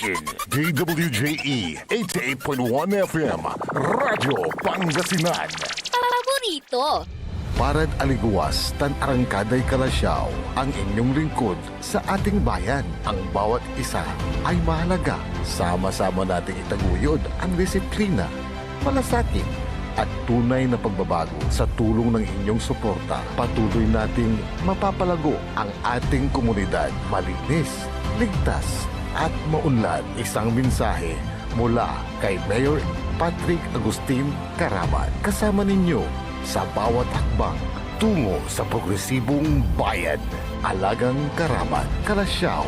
station, DWJE 88.1 FM, Radyo Pangasinan. Paborito. Parad aliguas, tan arangkaday kalasyaw, ang inyong lingkod sa ating bayan. Ang bawat isa ay mahalaga. Sama-sama nating itaguyod ang disiplina, malasakit, at tunay na pagbabago. Sa tulong ng inyong suporta, patuloy nating mapapalago ang ating komunidad. Malinis, ligtas, at maunlad. Isang mensahe mula kay Mayor Patrick Agustin Caraman. Kasama ninyo sa bawat hakbang tungo sa progresibong bayan. Alagang Caraman, Kalasyaw,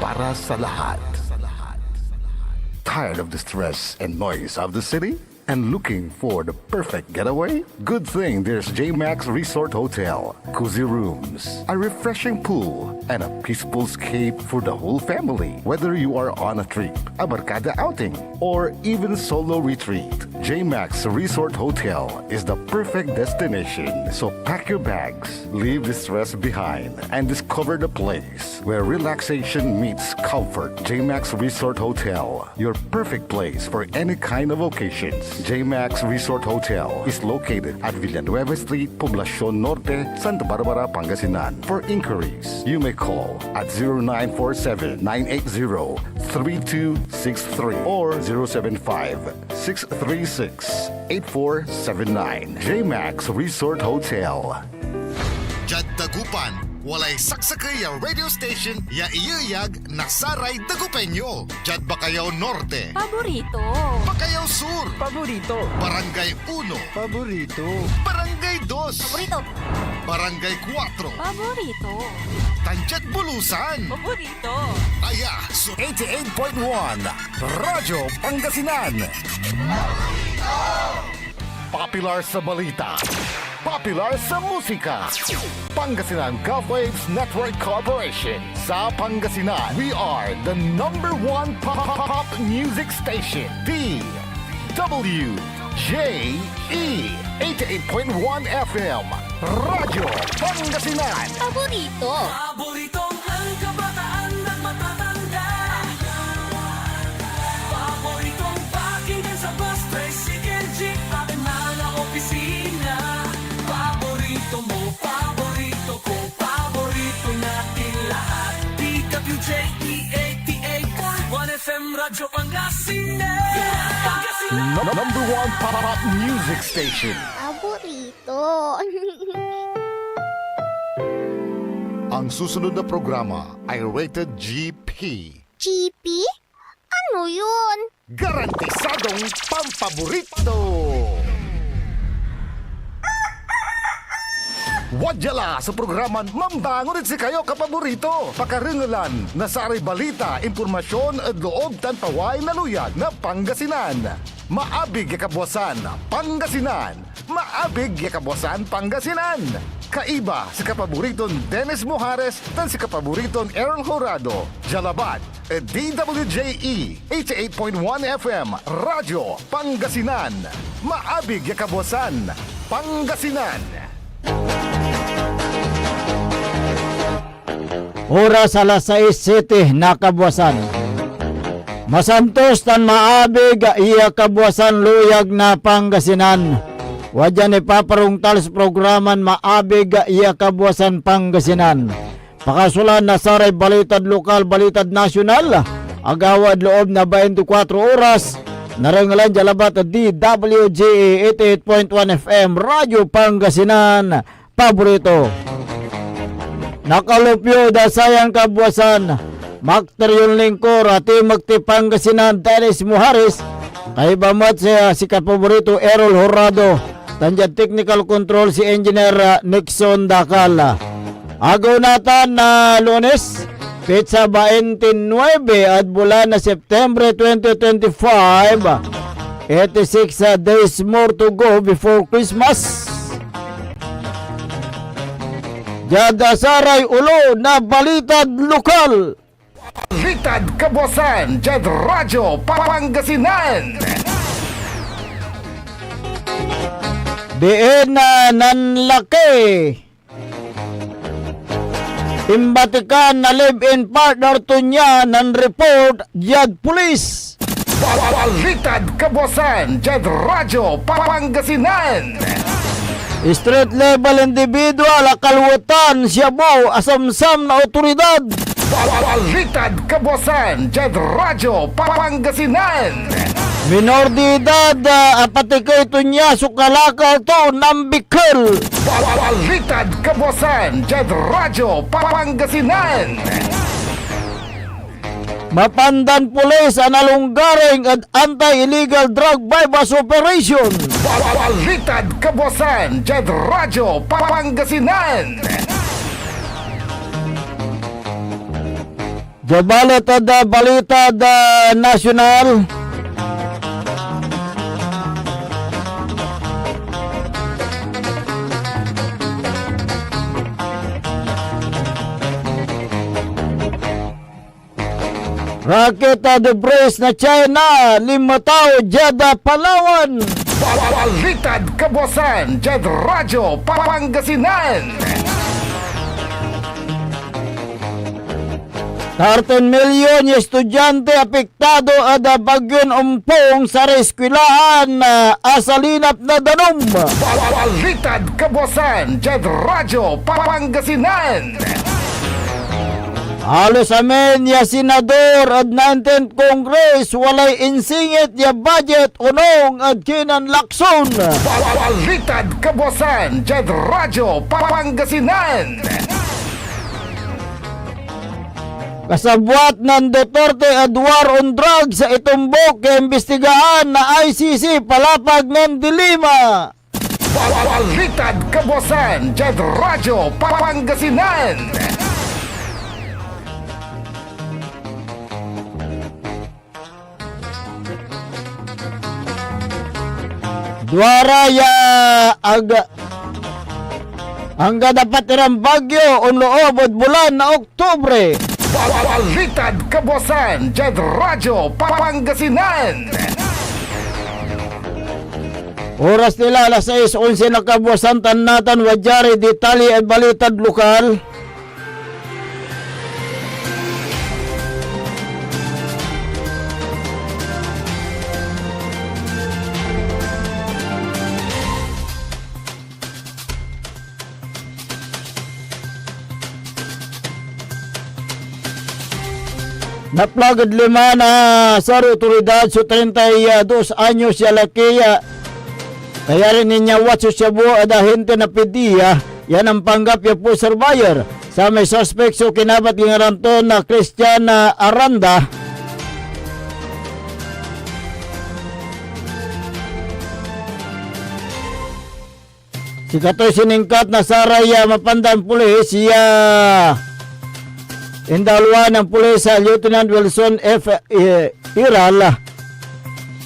para sa lahat. Tired of the stress and noise of the city? And looking for the perfect getaway? Good thing there's JMax Resort Hotel. Cozy rooms, a refreshing pool, and a peaceful escape for the whole family. Whether you are on a trip, a barkada outing, or even solo retreat, JMax Resort Hotel is the perfect destination. So pack your bags, leave the stress behind, and discover the place where relaxation meets comfort. JMax Resort Hotel, your perfect place for any kind of occasions. JMax Resort Hotel is located at Villanueva Street, Poblacion Norte, Santa Barbara, Pangasinan. For inquiries, you may call at 0947-980-3263 or 075-636-8479. JMax Resort Hotel. Jad Dagupan, walay saksakay ya radio station ya iyayag nasaray Dagupenyo. Jad Bacayao Norte, Paborito. Bacayao Sur, Paborito. Barangay 1, Paborito. Barangay 2, Paborito. Barangay 4, Paborito. Tanchat Bulusan, Paborito. Aya, Sur 88.1 Radyo Pangasinan. Popular sa balita, popular sa musika. Pangasinan Golfwaves Network Corporation. Sa Pangasinan, we are the #1 pop music station. DWJE 88.1 FM. Radyo Pangasinan. Paborito. Paboritong ang kabataan at matatanda. Paboritong pakinggan sa bus, tricycle, jeep, ating mga opisina. Paborito mo, paborito ko, paborito natin lahat. DWJE 88.1 FM, Radyo Pangasinan. #1 pop music station. Paborito. Ang susunod na programa ay rated GP. GP? Ano yun? Garantisadong pampaborito! Wadyala sa programan Mambangon si kayo kapaborito. Pakaringalan na sa aray balita, impormasyon at loob tanpaway na luyag na Pangasinan. Maabig yakabwasan Pangasinan. Maabig yakabwasan Pangasinan. Kaiba si kapaboriton Dennis Mojares dan si kapaboriton Errol Horado. Jalabat, DWJE 88.1 FM, Radyo Pangasinan. Maabig yakabwasan Pangasinan. Oras alas 6:07 na kabwasan. Masantos tan maabig iya kabwasan luyag na Pangasinan. Wadyan ipaparungtal sa programan maabig iya kabwasan Pangasinan. Pakasulan na saray balitad lokal, balitad nasyonal. Agawad loob na 24 oras. Narangalan jalabat DWJE 88.1 FM, Radyo Pangasinan. Paborito. Nakalupyo da sayang kabwasan Makterion Lingkor at Magti Pangasinan Dennis Mojares. Kay bamat si kapaborito Errol Horado. Tandiyan technical control si Engineer Nixon Dakal. Agaw natan na Lunes Pizza 29 at bulan na September 2025. 86 days more to go before Christmas. Jada saray ulo na balitad lokal. Balitad kabwasan, Jad Radyo Pangasinan. Diin na nanlaki Imbatikan na live-in partner to niya ng report Jad Police. Balitad Kabuasan, Jed Radyo, Pangasinan. Street level individual, akalwatan, Siabaw, asamsam na otoridad. Balitad Kabuasan, Jed Radyo, Pangasinan. Minor de edad, apatikay to niya, sukalakal to, nambikal. Balitad Kabuasan, Jed Radyo, Pangasinan. Mapandan Police analunggaring at anti-illegal drug bypass operation. Balitad Kabuasan, Jed Radyo, Pangasinan. Jabalat at balita national. Raketa de Brace na China, 5 tao, Jeddah, Palawan. Balitad Kabuasan, Jed Radyo, Pangasinan. 13 milyon estudyante apektado ada bagyon umpong sa eskwelahan asalinap na danom. Balitad Kabuasan, Jed Radyo, Pangasinan. Halos amen ya senador at 19th Congress walay insingit ya budget unong at kinan lakson. Balitad Kabuasan, Jed Radyo, Pangasinan. Kasabwat ng Duterte at war on drugs sa itumbok kay imbestigahan na ICC palapag ng dilima. Balitad Kabuasan, Jed Radyo, Pangasinan. Duara ya hangga dapat irang bagyo on loob at bulan na Oktubre. Balitad Kabuasan, Jed Radyo, Pangasinan. Oras nila alas 6:11 na kabuasan tanatan wadyari detali at balitad lokal. Naplagad 5 na sa otoridad so 32 anyos siya lakiya. Kaya rin niya watso siya buo at ahente na pediya. Yan ang panggap ya po surveyor. Sa may suspect so kinabat gingaranto na Christian Aranda. Si katoy siningkat na saraya mapandan pulis siya. Indalwa ng pulis sa Lieutenant Wilson F. Iral,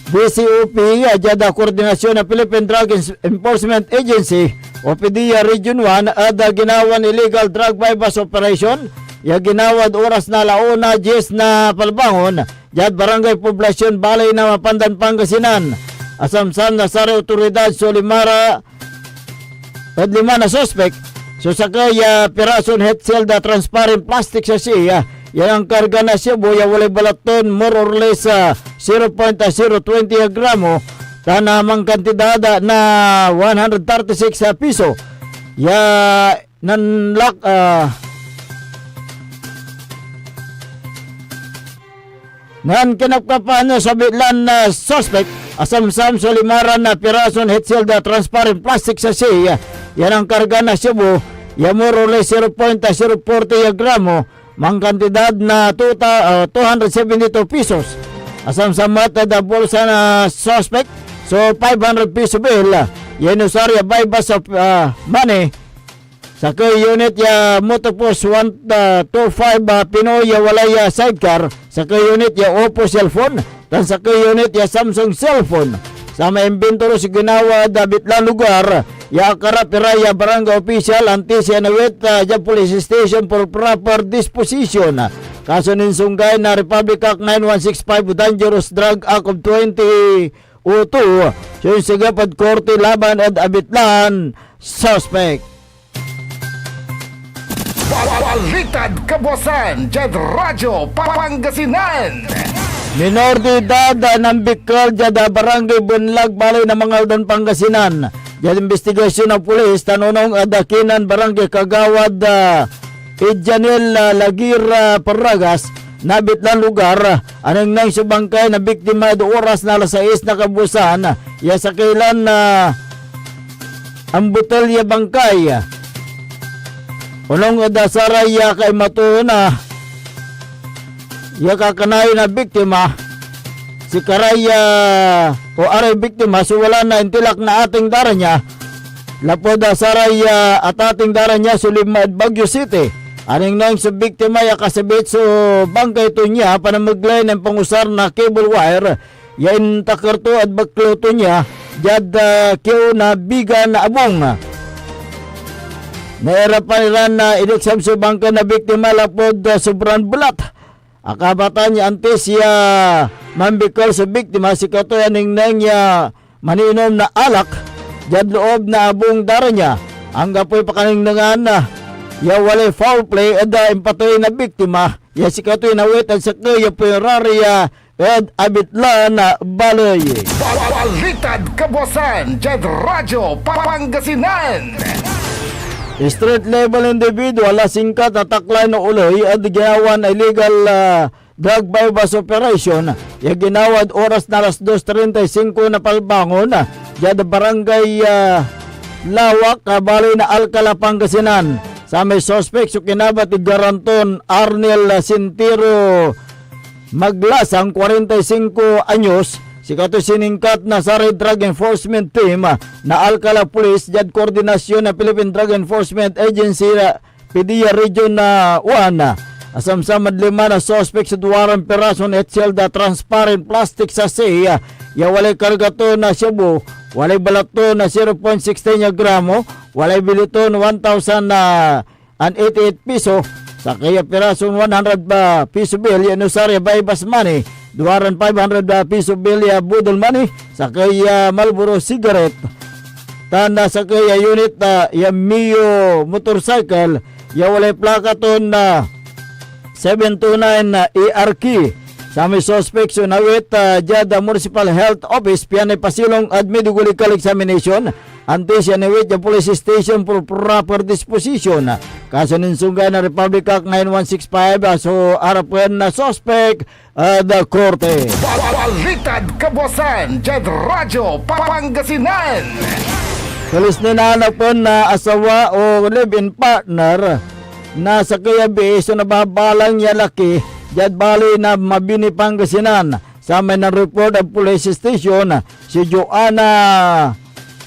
BCOP, Jeddah Koordinasyon ng Philippine Drug Enforcement Agency, OPDIA Region 1, at ginawan illegal drug bypass operation. Ginawad oras na 1:10 na palbangon, Jad Barangay Poblasyon, Balay na Mapandan, Pangasinan. Asamsam na sa otoridad so 5 na suspect. So sa kaya pirason het selda transparent plastic sa siya. Yan ang karga na siya buya walay balaton more or less 0.020 gramo. Tanamang kantidad na 136 piso. Ya nanlak nan kinapkapan sa bitlan na suspect. Asamsam sa 5 na pirason het selda transparent plastic sa siya. Yan ang karga na Cebu, yamurole 0.040 gramo, mang kantidad na 272 pesos. Asam-samat na bulsa na suspect, so 500 peso bill, yan usarya bypass of money. Sa unit ya Motopos 125 Pinoy ya walay sidecar, sa unit ya Oppo cellphone, dan sa unit ya Samsung cellphone. Sa may inventory si ginawa David la lugar, ya karapiraya barangay official anti siya nawit dyan police station for proper disposition. Kaso ninsunggay na Republic Act 9165 Dangerous Drug Act of 2002. So yung sigapad korte laban at abitlan suspect. Balik Balitad Kabuasan, Jed Radyo, Pangasinan. Minor de edad ng Bicol, Jada Barangay Bunlag, Balay ng mga Aldan, Pangasinan. Jada investigasyon ng pulis, tanunong Adakinan, Barangay Kagawad, Idjanil Lagira Paragas, nabit lang lugar, anong nang subangkay na biktima do oras na alas 6 na kabusan, ya sa kailan na ang botelya bangkay. Unong dasaray ya kay matuna, ya kakanay na biktima, si karaya o aray biktima, so wala na intilak na ating dara niya, lapod dasaray at ating dara niya Sulimad, Baguio City. Aning nang sa biktima ya kasabit so bangkay to niya panamaglay ng pangusar na cable wire yain takarto at baklo to niya jad kiyo na biga na abong. Nairapan nila na idiksam so bangkay na biktima lapod sobrang bulat. Akabatan niya antes siya mambikol sa biktima si kato yaning nang ya maninom na alak jad loob na abong dara niya. Ang gapoy pakaning nangan na ya wala foul play ada empatoy na biktima ya si katoy na wetan sa kaya Ferraria ed abitla na balay. Balitad Kabuasan, Jed Radyo, Pangasinan. Street level individual singkat at taklay na uloy at ginawan illegal drug bypass operation ya ginawad oras na alas 2:35 na palbangon ya barangay Lawak, Balay na Alcala, Pangasinan. Sa may suspect so kinabat ni Garanton Arnel Sintiro Maglasang 45 anyos si kato siningkat na sa Drug Enforcement Team na Alcala Police jad koordinasyon na Philippine Drug Enforcement Agency PDEA Region 1 asamsamad 5 na suspect sa duwarang perason at selda transparent plastic sa ya walay kargato na shabu, walay balato na 0.16 gramo, walay biliton 1,088 piso, sa kaya pirason 100 piso bill ya nusarya bypass money, duwaran 500 piso bill ya budol money, sa kaya Marlboro cigarette, tanda sa kaya unit ya Mio motorcycle, ya walay plaka ton na 729 na ERK. Sa may suspect so nawit Jada Municipal Health Office pianay pasilong at medical examination antes siya nawit yung police station for proper disposition. Kaso ninsungay na Republic Act 9165 so arapuan na suspect the korte. Balitad Kabuasan, Jed Radyo, Pangasinan. Kalis ninanapon na asawa o live-in partner na sa kayabi so nababalang niya laki jad bali na Mabini, Pangasinan. Sa may na report ang police station si Joanna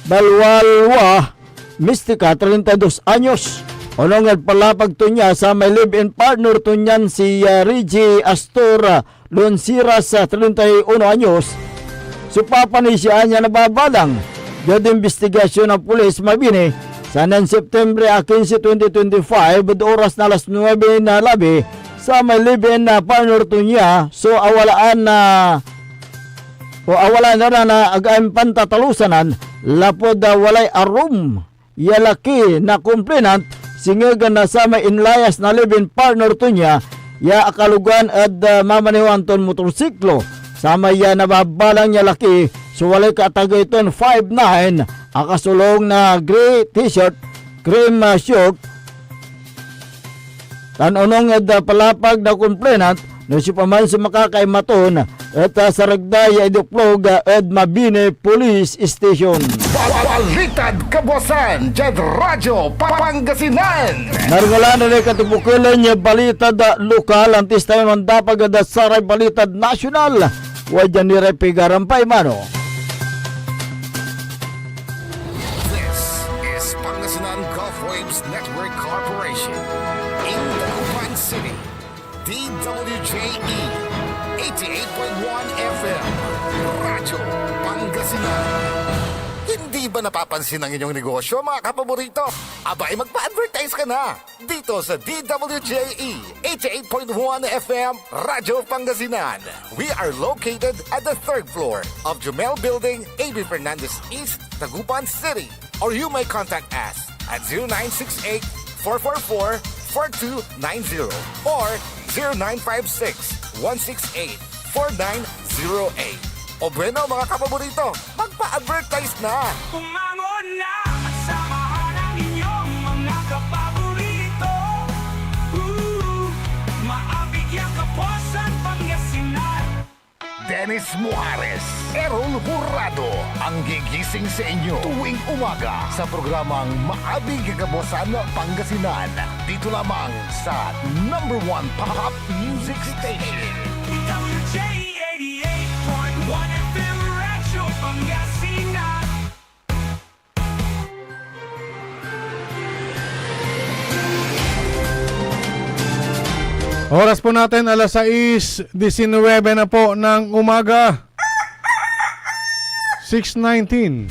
Balwalwa Mystica 32 anyos. Unong palapag to niya sa may live-in partner to niyan si Reggie Astor Lonsiras 31 anyos. So papani siya niya nababalang jad investigasyon ng police Mabini sa 9 September 15, 2025 oras na alas 9 na labi sa may live-in na partner to niya so awalaan na agaim pantatalusanan lapod walay arum yalaki na complainant singagan na sa may inlayas na live-in partner to niya ya akalugan at mamaniwanton motorsiklo sa may nababalang niya laki so walay katagayton 5'9" akasulong na gray t-shirt cream shirt. Tanonong palapag na complainant no si paman si makakaimaton at sa ragdaya iduplog at Mabini Police Station. Balitad Kabuasan, Jed Radyo, Pangasinan. Nargalan na katubukulan niya balitad lokal antis tayo ng dapag at saray balitad nasyonal. Wadyan ni Repigarampay mano. This is Pangasinan Gulf Waves Network Corporation. In Dagupan City, DWJE 88.1 FM, Radyo Pangasinan. Hindi ba napapansin ang inyong negosyo, mga kapaborito? Abay, magpa-advertise ka na dito sa DWJE 88.1 FM, Radyo Pangasinan. We are located at the 3rd floor of Jumel Building, A.B. Fernandez East, Dagupan City. Or you may contact us at 0968 444 0917-4290 or 0956-168-4908. O bueno mga kapaborito, magpa-advertise na! Umangon na at samahan ang inyong mga kapaborito. Maabigyan Kapuasan, Pangasinan. Dennis Muhares, Errol Hurado ang gigising sa inyo tuwing umaga sa programang Maabig Kagabosan Pangasinan. Dito lamang sa number 1 pop music station. WJ 88.1 FM Radyo Pangasinan. Oras po natin alas 6:19 na po ng umaga. 6:19.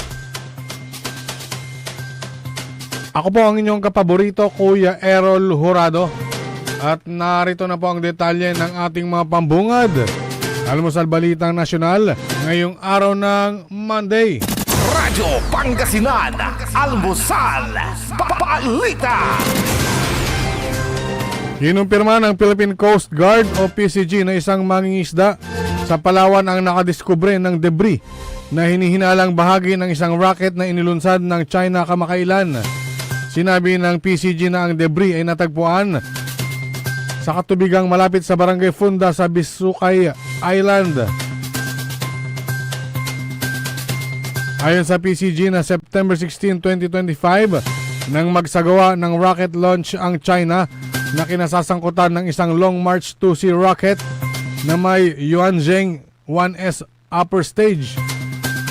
Ako po ang inyong kapaborito, Kuya Errol Hurado. At narito na po ang detalye ng ating mga pambungad. Almusal Balitang Nasyonal ngayong araw ng Monday. Radyo Pangasinan, Almusal, Balita. Kinumpirma ng Philippine Coast Guard o PCG na isang mangingisda sa Palawan ang nakadiskubre ng debris na hinihinalang bahagi ng isang rocket na inilunsad ng China kamakailan. Sinabi ng PCG na ang debris ay natagpuan sa katubigang malapit sa Barangay Funda sa Bisukay Island. Ayon sa PCG na September 16, 2025, nang magsagawa ng rocket launch ang China na kinasasangkutan ng isang Long March 2C rocket na may Yuanzheng 1S upper stage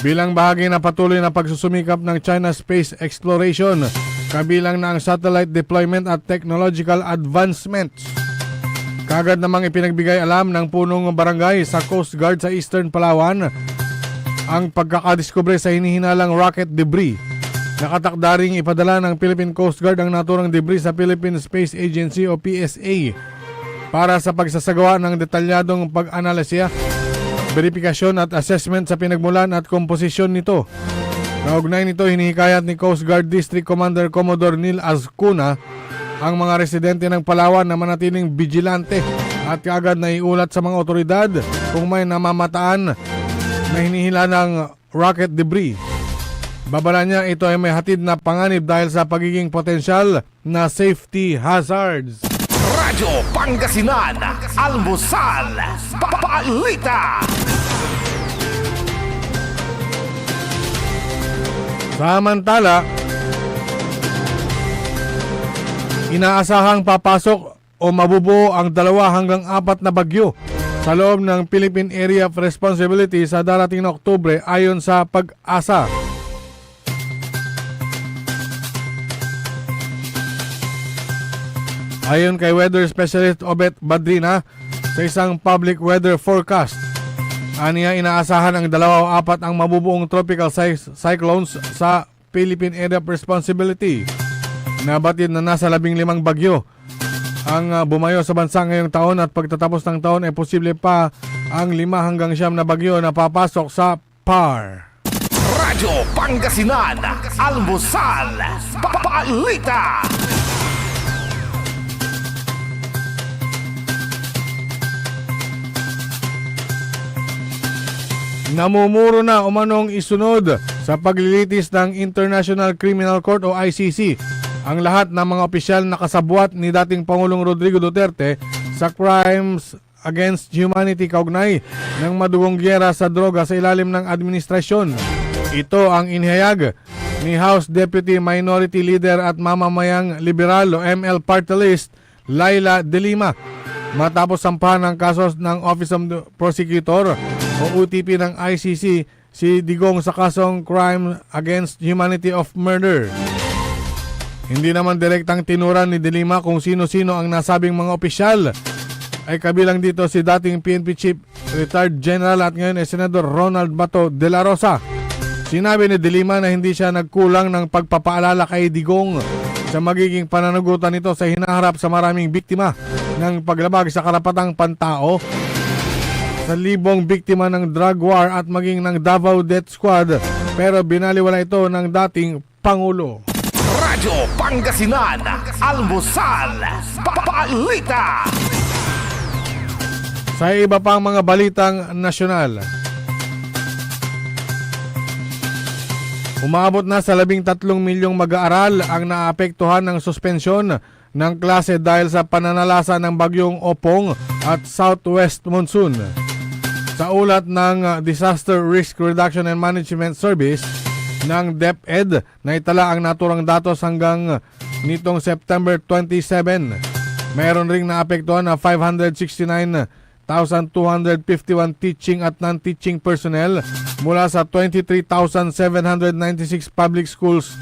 bilang bahagi na patuloy na pagsusumikap ng China Space Exploration, kabilang na ang satellite deployment at technological advancements. Kagad namang ipinagbigay alam ng punong barangay sa Coast Guard sa Eastern Palawan ang pagkakadiskubre sa hinihinalang rocket debris. Nakatakdaring ipadala ng Philippine Coast Guard ang naturang debris sa Philippine Space Agency o PSA para sa pagsasagawa ng detalyadong pag-analisya, verifikasyon at assessment sa pinagmulan at komposisyon nito. Kaugnay nito, hinihikayat ni Coast Guard District Commander Commodore Neil Azcuna ang mga residente ng Palawan na manatiling vigilante at kaagad na iulat sa mga otoridad kung may namamataan na hinihila ng rocket debris. Babala niya ito ay may hatid na panganib dahil sa pagiging potensyal na safety hazards. Radyo Pangasinan, Almusal, Balita. Samantala, inaasahang papasok o mabubuo ang 2 hanggang 4 na bagyo sa loob ng Philippine Area of Responsibility sa darating na Oktubre ayon sa Pag-asa. Ayon kay Weather Specialist Obet Badrina sa isang public weather forecast, aniya inaasahan ang 2 o 4 ang mabubuong tropical cyclones sa Philippine Area of Responsibility. Nabatid na nasa 15 bagyo ang bumayo sa bansa ngayong taon at pagtatapos ng taon ay posible pa ang 5 hanggang 9 na bagyo na papasok sa PAR. Radyo Pangasinan, Almusal, Balita. Namumuro na umanong isunod sa paglilitis ng International Criminal Court o ICC ang lahat ng mga opisyal na kasabwat ni dating Pangulong Rodrigo Duterte sa crimes against humanity kaugnay ng madugong gyera sa droga sa ilalim ng administrasyon. Ito ang inihayag ni House Deputy Minority Leader at Mamamayang Liberal o ML Party List Laila De Lima matapos sampahan ng kasos ng Office of the Prosecutor o UTP ng ICC si Digong sa kasong Crime Against Humanity of Murder. Hindi naman direktang tinuran ni De Lima kung sino-sino ang nasabing mga opisyal. Ay kabilang dito si dating PNP Chief Retired General at ngayon ay Senador Ronald Bato de la Rosa. Sinabi ni De Lima na hindi siya nagkulang ng pagpapaalala kay Digong sa magiging pananagutan nito sa hinaharap sa maraming biktima ng paglabag sa karapatang pantao, sa libong biktima ng drug war at maging ng Davao Death Squad, pero binaliwala ito ng dating Pangulo. Radyo Pangasinan, Almusal, Balita. Sa iba pang mga balitang nasyonal, umabot na sa 13 milyong mag-aaral ang naapektuhan ng suspensyon ng klase dahil sa pananalasa ng bagyong Opong at Southwest Monsoon. Sa ulat ng Disaster Risk Reduction and Management Service ng DepEd na itala ang naturang datos hanggang nitong September 27. Mayroon ring naapektuhan na 569,251 teaching at non-teaching personnel mula sa 23,796 public schools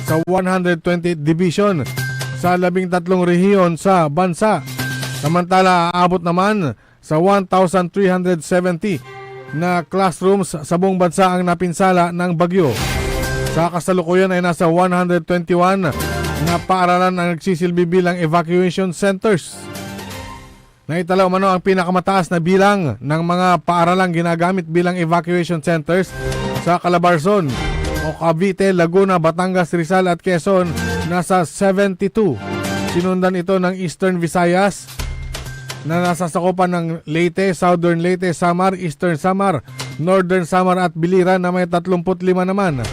sa 120 division sa 13 rehiyon sa bansa. Samantala, aabot naman sa 1,370 na classrooms sa buong bansa ang napinsala ng bagyo. Sa kasalukuyan ay nasa 121 na paaralan ang nagsisilbi bilang evacuation centers. Naitala umano ang pinakamataas na bilang ng mga paaralang ginagamit bilang evacuation centers sa Calabarzon o Cavite, Laguna, Batangas, Rizal at Quezon, nasa 72. Sinundan ito ng Eastern Visayas na nasasakupan ng Leyte, Southern Leyte, Samar, Eastern Samar, Northern Samar at Biliran na may 35 naman.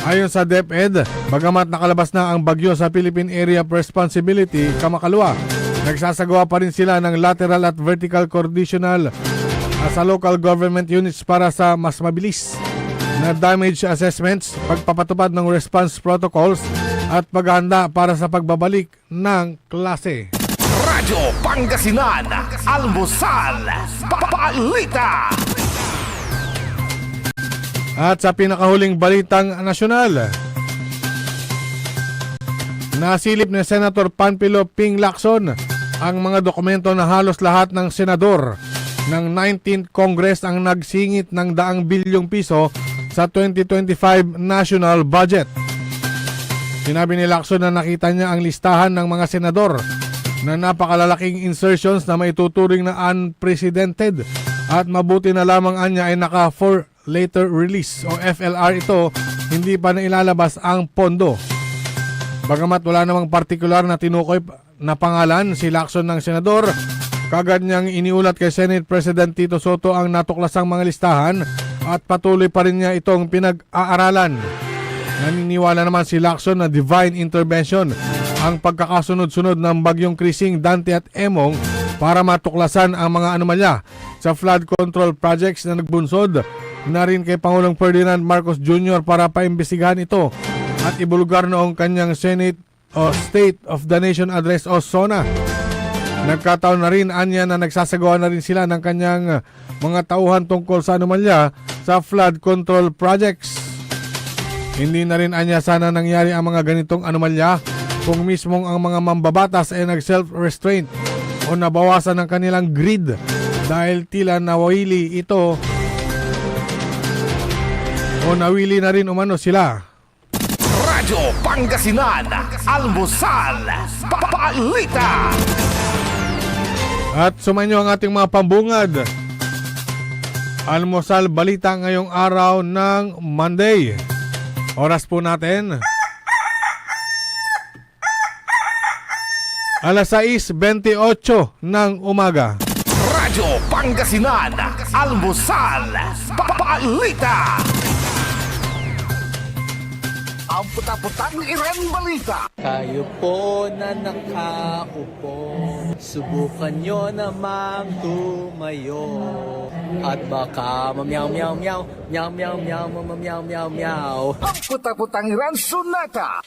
Ayon sa DepEd, bagamat nakalabas na ang bagyo sa Philippine Area of Responsibility, Kamakalua, nagsasagawa pa rin sila ng lateral at vertical coordinational sa local government units para sa mas mabilis na damage assessments, pagpapatupad ng response protocols at paghahanda para sa pagbabalik ng klase. Radyo Pangasinan, Almusal, Balita. At sa pinakahuling balitang nasyonal, nasilip ni Senator Panfilo Ping Lacson ang mga dokumento na halos lahat ng senador ng 19th Congress ang nagsingit ng daang bilyong piso sa 2025 national budget. Sinabi ni Lacson na nakita niya ang listahan ng mga senador na napakalalaking insertions na maituturing na unprecedented at mabuti na lamang anya ay naka for later release o FLR ito, hindi pa nailalabas ang pondo. Bagamat wala namang partikular na tinukoy na pangalan si Lacson ng senador, kagad niyang iniulat kay Senate President Tito Soto ang natuklasang mga listahan at patuloy pa rin niya itong pinag-aaralan. Naniniwala naman si Lacson na divine intervention ang pagkakasunod-sunod ng bagyong Krising, Dante at Emong para matuklasan ang mga anomalya sa flood control projects na nagbunsod na rin kay Pangulong Ferdinand Marcos Jr. para paimbestigahan ito at ibulgar noong kanyang Senate o State of the Nation Address o SONA. Nagkataon na rin anya na nagsasagawa na rin sila ng kanyang mga tauhan tungkol sa anomalya sa flood control projects. Hindi na rin anya sana nangyari ang mga ganitong anomalya kung mismong ang mga mambabatas ay nag-self-restraint o nabawasan ng kanilang greed dahil tila nawili ito o nawili na rin umano sila. Radyo Pangasinan, Almusal, Balita. At sumainyo ang ating mga pambungad. Almusal Balita ngayong araw ng Monday. Oras po natin alas 6:28 ng umaga. Radyo Pangasinan, Almusal, Balita. Ang puta-putang Iran Balita. Kayo po na nakaupo, subukan nyo namang tumayo. At baka mamyaw-meow-meow, meow-meow-meow, mamyaw-meow-meow. Ang puta-putang Iran Sunata.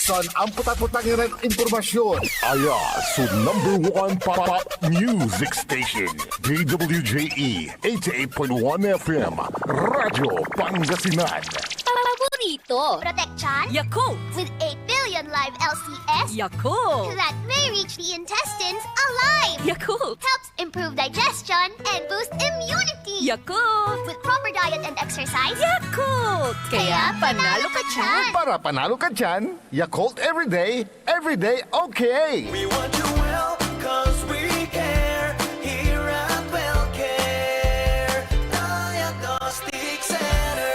Son, ang puta-putang Iran impormasyon. Aya, so #1 pop music station. DWJE 88.1 FM. Radyo Pangasinan. Paborito. Protection. Yakult! With 8 billion live LCS Yakult! that may reach the intestines alive. Yakult! Helps improve digestion and boost immunity. Yakult! With proper diet and exercise. Yakult! Kaya panalo ka dyan! Para panalo ka dyan, Yakult everyday okay. We want you well, cause we care. Here at WellCare, Diagnostic Center.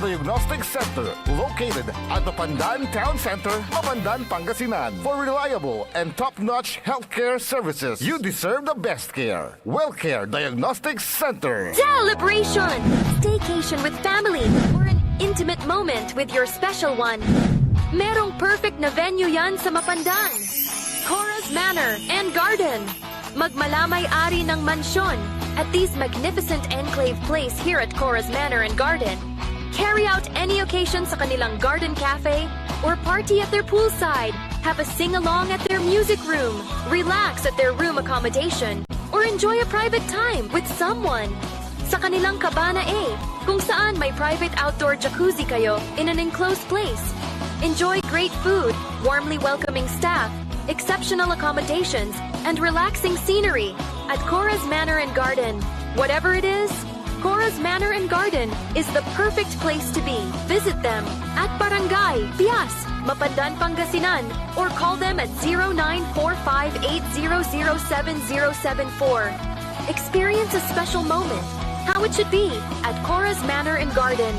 Diagnostic Center, located at Mapandan Town Center, Mapandan, Pangasinan. For reliable and top-notch healthcare services, you deserve the best care. WellCare Diagnostic Center. Celebration! Staycation with family or an intimate moment with your special one. Merong perfect na venue yan sa Mapandan. Cora's Manor and Garden. Magmalamay-ari ng mansyon at this magnificent enclave place here at Cora's Manor and Garden. Carry out any occasion sa kanilang garden cafe or party at their poolside. Have a sing-along at their music room. Relax at their room accommodation or enjoy a private time with someone. Sa kanilang Cabana A, kung saan may private outdoor jacuzzi kayo in an enclosed place. Enjoy great food, warmly welcoming staff, exceptional accommodations, and relaxing scenery at Cora's Manor and Garden. Whatever it is, Cora's Manor and Garden is the perfect place to be. Visit them at Barangay Pias, Mapandan, Pangasinan, or call them at 0945-800-7074. Experience a special moment, how it should be, at Cora's Manor and Garden.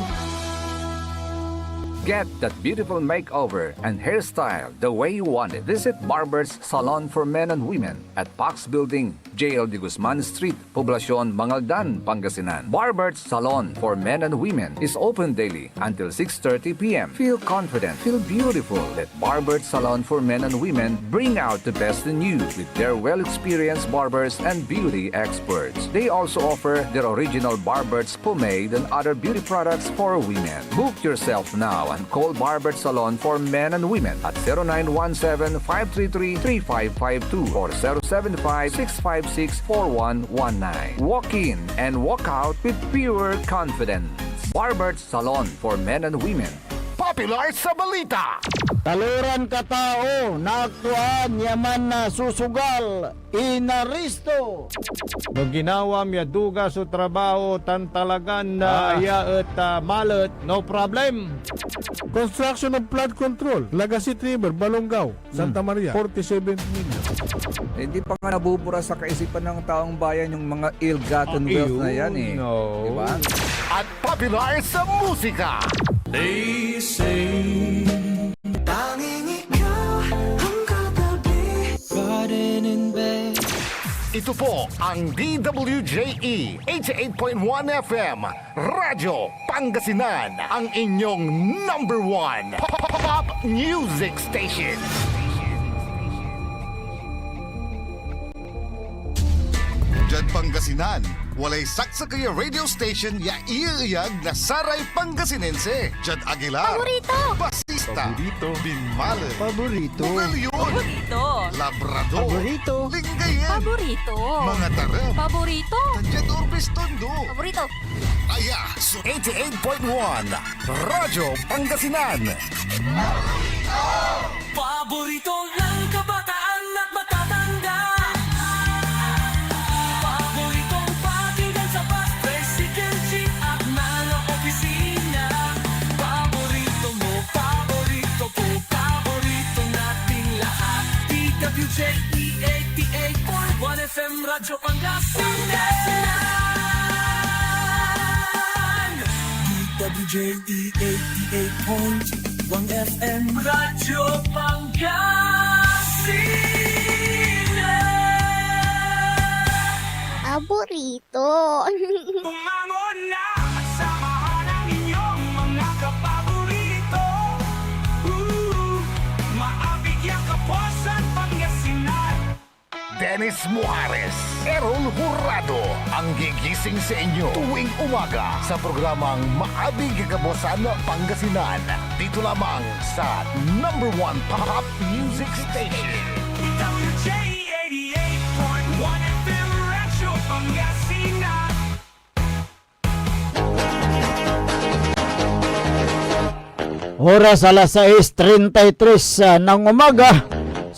Get that beautiful makeover and hairstyle the way you want it. Visit Barber's Salon for Men and Women at Pax Building, JL de Guzman Street, Poblacion, Mangaldan, Pangasinan. Barber's Salon for Men and Women is open daily until 6:30 p.m. Feel confident, feel beautiful. Let Barber's Salon for Men and Women bring out the best in you with their well-experienced barbers and beauty experts. They also offer their original Barber's pomade and other beauty products for women. Book yourself now and call Barber's Salon for Men and Women at 0917-533-3552 or 075-656-4119. Walk in and walk out with pure confidence. Barber's Salon for Men and Women. Popular sa balita. Taluran katao na aktuan yaman na susugal inaristo. No ginawa miya duga sa trabaho tan talagan na iya at malet no problem. Construction of flood control, Lagasit River, Balongaw, Santa Maria, 47 million. Hindi pa nga nabubura sa kaisipan ng taong bayan yung mga ill-gotten wealth na yan eh. No. Diba? At popular sa musika. They say tanging ikaw ang katabi. Garden in bed. Ito po ang DWJE 88.1 FM Radyo Pangasinan, ang inyong number one pop music station. Diyan Pangasinan, walay saksa kaya radio station ya iiyag na saray Pangasinense. Diyan Aguilar, Paborito! Basista, Binmale, Paborito. Bugalion, Paborito. Labrador, Paborito. Lingayen, Paborito. mga taram, Paborito. Tadyan Urbis Tondo. Paborito! Aya, so 88.1 Radyo Pangasinan. Paborito ng kabataan at matatanda. Paboritong pakinggan sa bus, tricycle, jeep at mga opisina. Paborito mo, paborito ko, paborito nating lahat. DWJE 88.1 FM Radyo Pangasinan. DWJE 88.1 FM Radyo Pangasinan. Paborito! Bumangon na at samahan ang inyong mga kapaborito. Maabigyan Kapuasan, Pangasinan. Dennis Muares, Errol Hurado, ang gigising sa inyo tuwing umaga sa programang Maabig Kagabosan Pangasinan. Dito lamang sa number one pop music station. WJE 88.1 FM Radyo Pangasinan. Oras alas 6:33 ng umaga.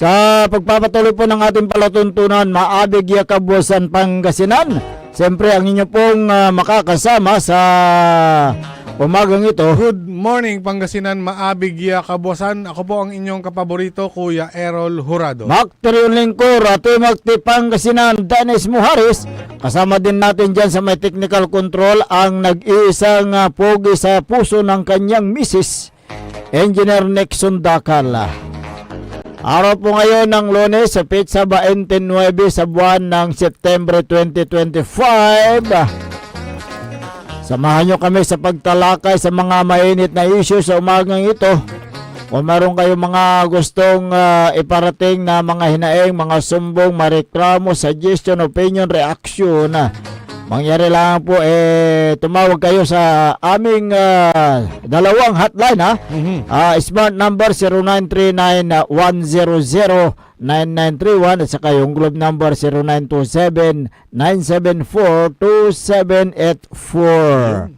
Sa pagpapatuloy po ng ating palatuntunan, Maabig ya Kabuosan Pangasinan, Siyempre, ang inyo pong makakasama sa umagang ito. Good morning, Pangasinan, maabig ya kabuasan. Ako po ang inyong kapaborito, Kuya Errol Jurado. Makterion Lingkor, Ate Magti Pangasinan, Dennis Muharis. Kasama din natin dyan sa may technical control ang nag-iisang pogi sa puso ng kanyang misis, Engineer Nixon Dakal. Araw po ngayon ng Lunes sa Pizza 29 sa buwan ng September 2025. Samahan nyo kami sa pagtalakay sa mga mainit na issue sa umagang ito. Kung meron kayong mga gustong iparating na mga hinaing, mga sumbong, mareklamo, suggestion, opinion, reaction, mangyari lang po, tumawag kayo sa aming dalawang hotline, smart number 0939-100-9931 at saka yung globe number 0927-974-2784.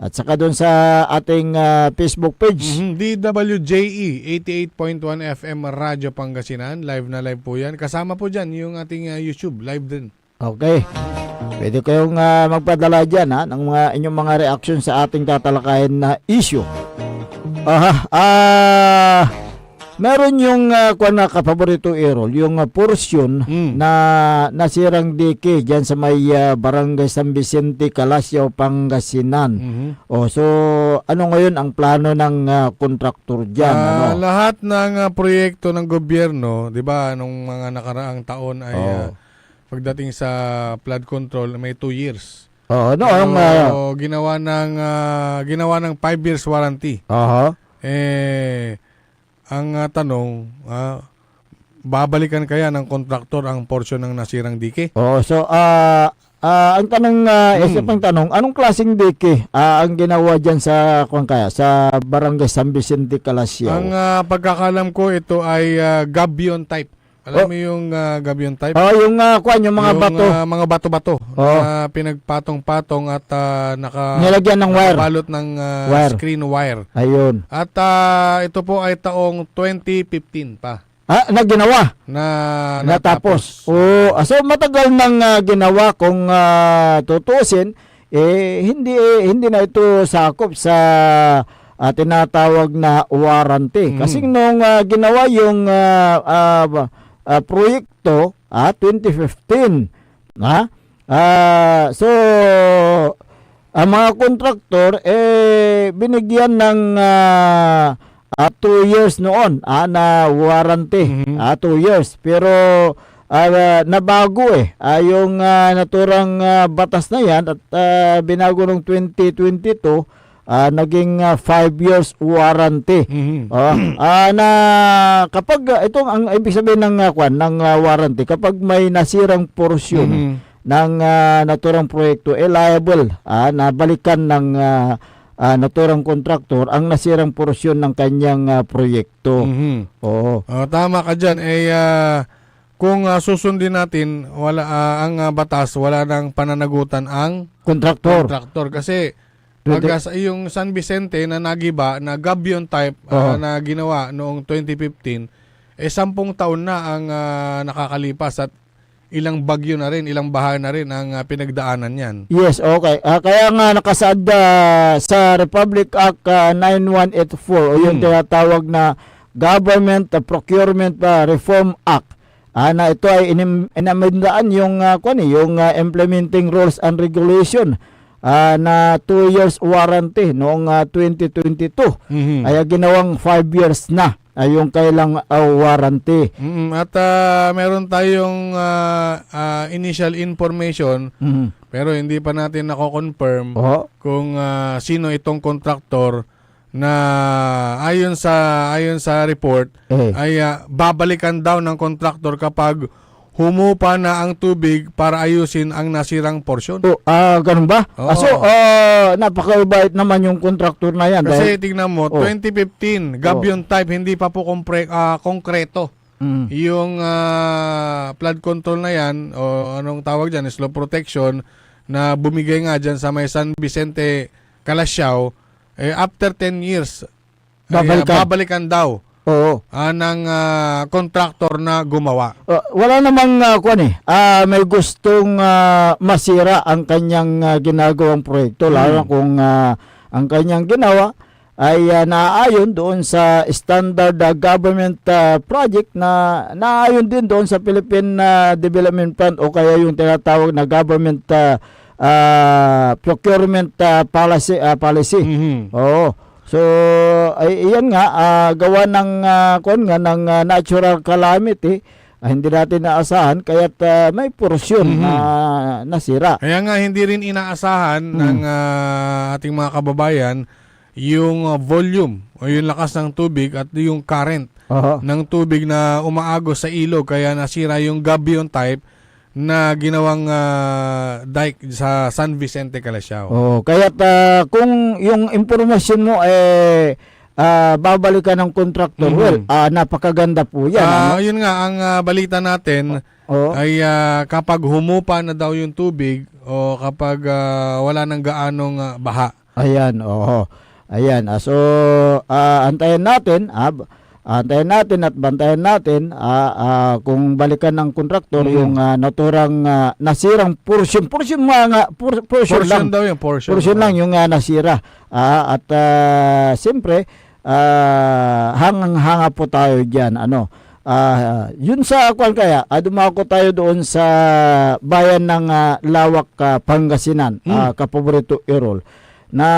At saka doon sa ating Facebook page. DWJE 88.1 FM Radyo Pangasinan. Live na live po yan. Kasama po dyan yung ating YouTube. Live din. Okay. Pwede kayong magpadala dyan ng mga inyong mga reaction sa ating tatalakayin na issue. Meron yung kapaborito Errol, yung portion na nasirang dike dyan sa may Barangay San Vicente, Calasiao, Pangasinan. So ano ngayon ang plano ng kontraktor dyan? Lahat ng proyekto ng gobyerno, 'di ba, nung mga nakaraang taon ay pagdating sa flood control may 2 years. Ginawa ng 5 years warranty. Ang tanong, babalikan kaya ng kontraktor ang portion ng nasirang dike? Ang tanong, pang tanong, anong klaseng dike ang ginawa dyan sa sa Barangay San Vicente, Calasiao? Ang pagkakalam ko, ito ay gabion type. Alam mo yung gabion type? Yung mga bato. Mga bato-bato. Pinagpatong-patong at nilagyan ng wire. Balot ng screen wire. Ayun. At ito po ay taong 2015 pa. Naginawa? Natapos. So matagal nang ginawa kung tutusin, hindi na ito sakop sa tinatawag na warranty. Kasi nung ginawa yung proyekto 2015, so ang mga kontraktor binigyan ng 2 years noon na warranty, 2 years, pero nabago yung naturang batas na yan at binago ng 2022, naging 5 years warranty. Na kapag itong ang ibig sabihin ng warranty, kapag may nasirang portion ng naturang proyekto, liable na balikan ng naturang kontraktor ang nasirang portion ng kanyang proyekto. Tama ka dyan. Kung susundin natin, ang batas, wala nang pananagutan ang kontraktor. Kasi yung San Vicente na nagiba na gabion type na ginawa noong 2015, 10 taon na ang nakakalipas at ilang bagyo na rin, ilang baha na rin ang pinagdaanan yan. Yes, okay. Kaya nga nakasaad sa Republic Act 9184 o yung tinatawag na Government Procurement Reform Act. Na ito ay inamendaan yung implementing rules and regulation na 2 years warranty noong 2022. Ay ginawang 5 years na yung kailang warranty. At meron tayong initial information, pero hindi pa natin nako-confirm kung sino itong kontraktor na ayon sa report ay babalikan daw ng kontraktor kapag humupa na ang tubig para ayusin ang nasirang porsyon. Ganun ba? So, napakabait naman yung kontraktor na yan. Kasi tingnan mo, 2015, gabion type, hindi pa po konkreto. Yung flood control na yan, o anong tawag dyan, slope protection, na bumigay nga dyan sa may San Vicente, Calasiao, after 10 years, babalikan daw Oo. ng contractor na gumawa. Wala namang may gustong masira ang kanyang ginagawang proyekto, lalo na kung ang kanyang ginawa ay naaayon doon sa standard government project na naaayon din doon sa Philippine Development Fund o kaya yung tinatawag na government procurement policy. Oo. So ay iyan nga gawa ng ng natural calamity, hindi natin naasahan kaya't may porsyon na nasira. Kaya nga hindi rin inaasahan ng ating mga kababayan yung volume o yung lakas ng tubig at yung current ng tubig na umaagos sa ilog, kaya nasira yung gabion type na ginawang dike sa San Vicente, Calasiao. Kaya't kung yung impormasyon mo babalikan ng contractor, napakaganda po yan. Yun nga, ang balita natin ay kapag humupa na daw yung tubig o kapag wala nang gaanong baha. Ayan, Ayan, so antayin natin at bantayan natin kung balikan ng kontraktor yung naturang nasirang portion lang. Daw yung portion. Portion lang yung nasira. At siyempre hangang-hanga po tayo diyan. Yun sa kaya dumako tayo doon sa bayan ng Lawak, Pangasinan, Kapaborito Errol, na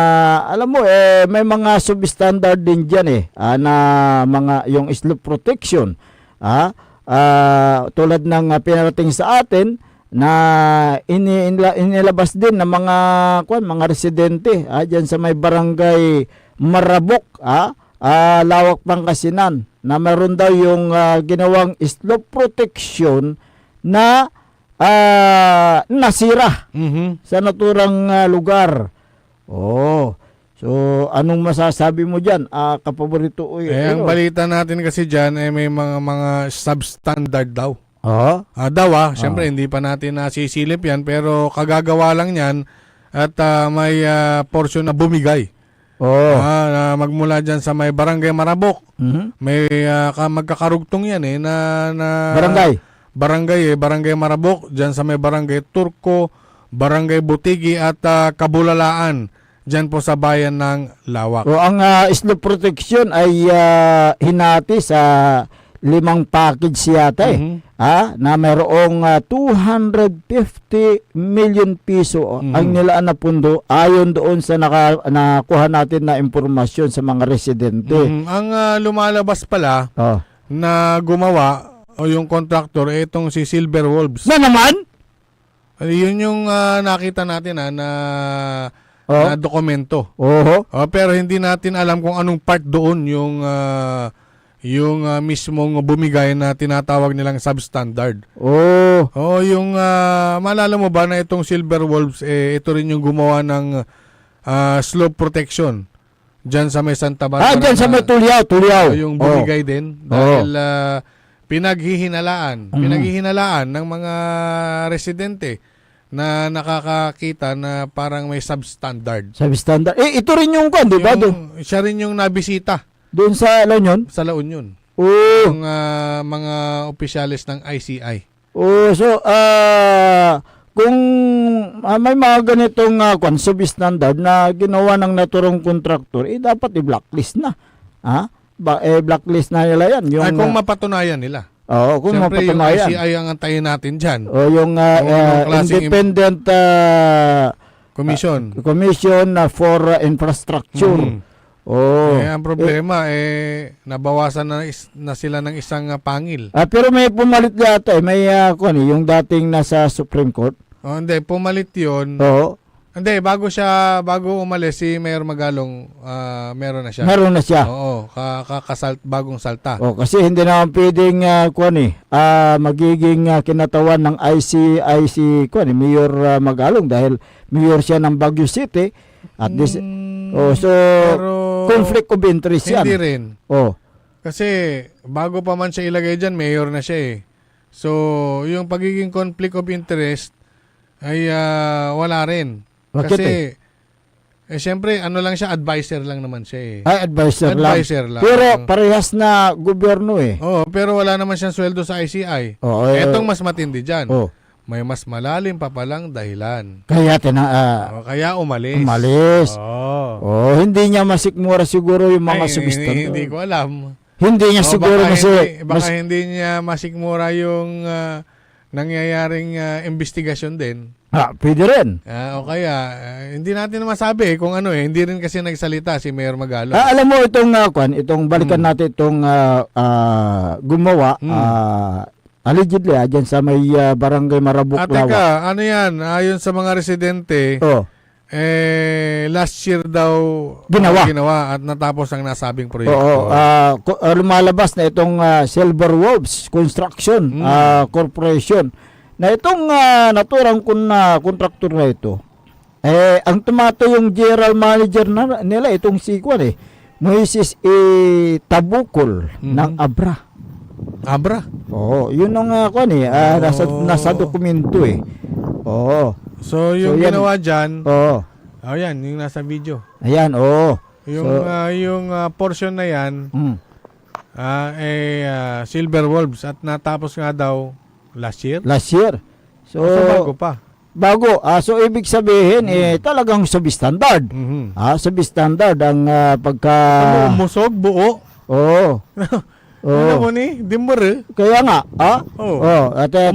alam mo may mga substandard din diyan na mga yung slope protection tulad ng pinarating sa atin na inilabas din ng mga residente diyan sa may barangay Marabok, Lawak, Pangasinan, na meron daw yung ginawang slope protection na nasira sa naturang lugar. So anong masasabi mo diyan, Kapaborito? Ang balita natin kasi diyan may mga substandard daw. Siyempre hindi pa natin nasisilip yan, pero kagagawa lang yan at may portion na bumigay. Na magmula diyan sa may barangay Marabok. May magkakarugtong yan na barangay Marabok, diyan sa may barangay Turco, Barangay Butigi at Kabulalaan, dyan po sa bayan ng Lawak. Ang slope protection ay hinati sa 5 package yata na mayroong 250 million piso ang nilaan na pundo ayon doon sa nakuha natin na impormasyon sa mga residente. Ang lumalabas pala na gumawa o yung contractor itong si Silver Wolves. Na naman? Yun yung nakita natin na dokumento. Pero hindi natin alam kung anong part doon yung mismong bumigay na tinatawag nilang substandard. Yung maalala mo ba na itong Silver Wolves ito rin yung gumawa ng slope protection diyan sa may Santa Barbara. Diyan sa may Tuliao. Yung bumigay din dahil Pinaghihinalaan ng mga residente na nakakakita na parang may substandard. Substandard. Ito rin yung di ba? Siya rin yung nabisita. Doon sa La Union? Sa La Union. Yung mga opisyalis ng ICI. So, kung may mga ganitong substandard na ginawa ng naturang kontraktor, dapat i-blacklist na. Blacklist na nila yan. Kung mapatunayan nila. Kung siyempre mapatunayan. yung ICI ang antayin natin dyan. Yung Independent Commission for Infrastructure. Ang problema nabawasan na sila ng isang pangil. Pero may pumalit yata may yung dating nasa Supreme Court. Hindi, pumalit yun. Hindi, bago umalis si Mayor Magalong, meron na siya. Meron na siya. Oo, bagong salta. Kasi hindi naman pwedeng magiging kinatawan ng ICIC Mayor Magalong dahil mayor siya ng Baguio City at this pero conflict of interest yan. Hindi rin. Kasi bago pa man siya ilagay diyan, mayor na siya . So, yung pagiging conflict of interest ay wala rin. Bakit Kasi Siyempre, ano lang siya, advisor lang naman siya eh. Ay, advisor lang. Advisor lang. Pero parehas na gobyerno eh. Oo, pero wala naman siyang sweldo sa ICI. Oo, Etong mas matindi dyan. Oh. May mas malalim pa palang dahilan. Kaya Kaya umalis. umalis. Oo. Hindi niya masikmura siguro yung mga subistante. Hindi ko alam. Hindi niya siguro baka hindi niya masikmura yung nangyayaring investigasyon din. pwede rin. O kaya, hindi natin masabi kung ano hindi rin kasi nagsalita si Mayor Magalong. Alam mo itong balikan natin itong gumawa allegedly dyan sa may barangay Marabuk, Teka, Lawa. ano yan? Ayon sa mga residente, last year daw ginawa at natapos ang nasabing proyekto. Lumalabas na itong Silver Wolves Construction Corporation na itong naturang kontraktor na ito. Ang tumato yung general manager nila itong si Moises Tabukol ng Abra. Abra? Oo, yun ang nasa dokumento eh. Oo. So yung yan, ginawa dyan, yan, yung nasa video. Ayan, oo. Yung portion na yan, Silver Wolves at natapos nga daw last year. Last year. So bago pa. Bago. So ibig sabihin talagang substandard. Substandard ang pagka umusog buo. Oo. Ano mo ni? Dimmer. Kaya nga,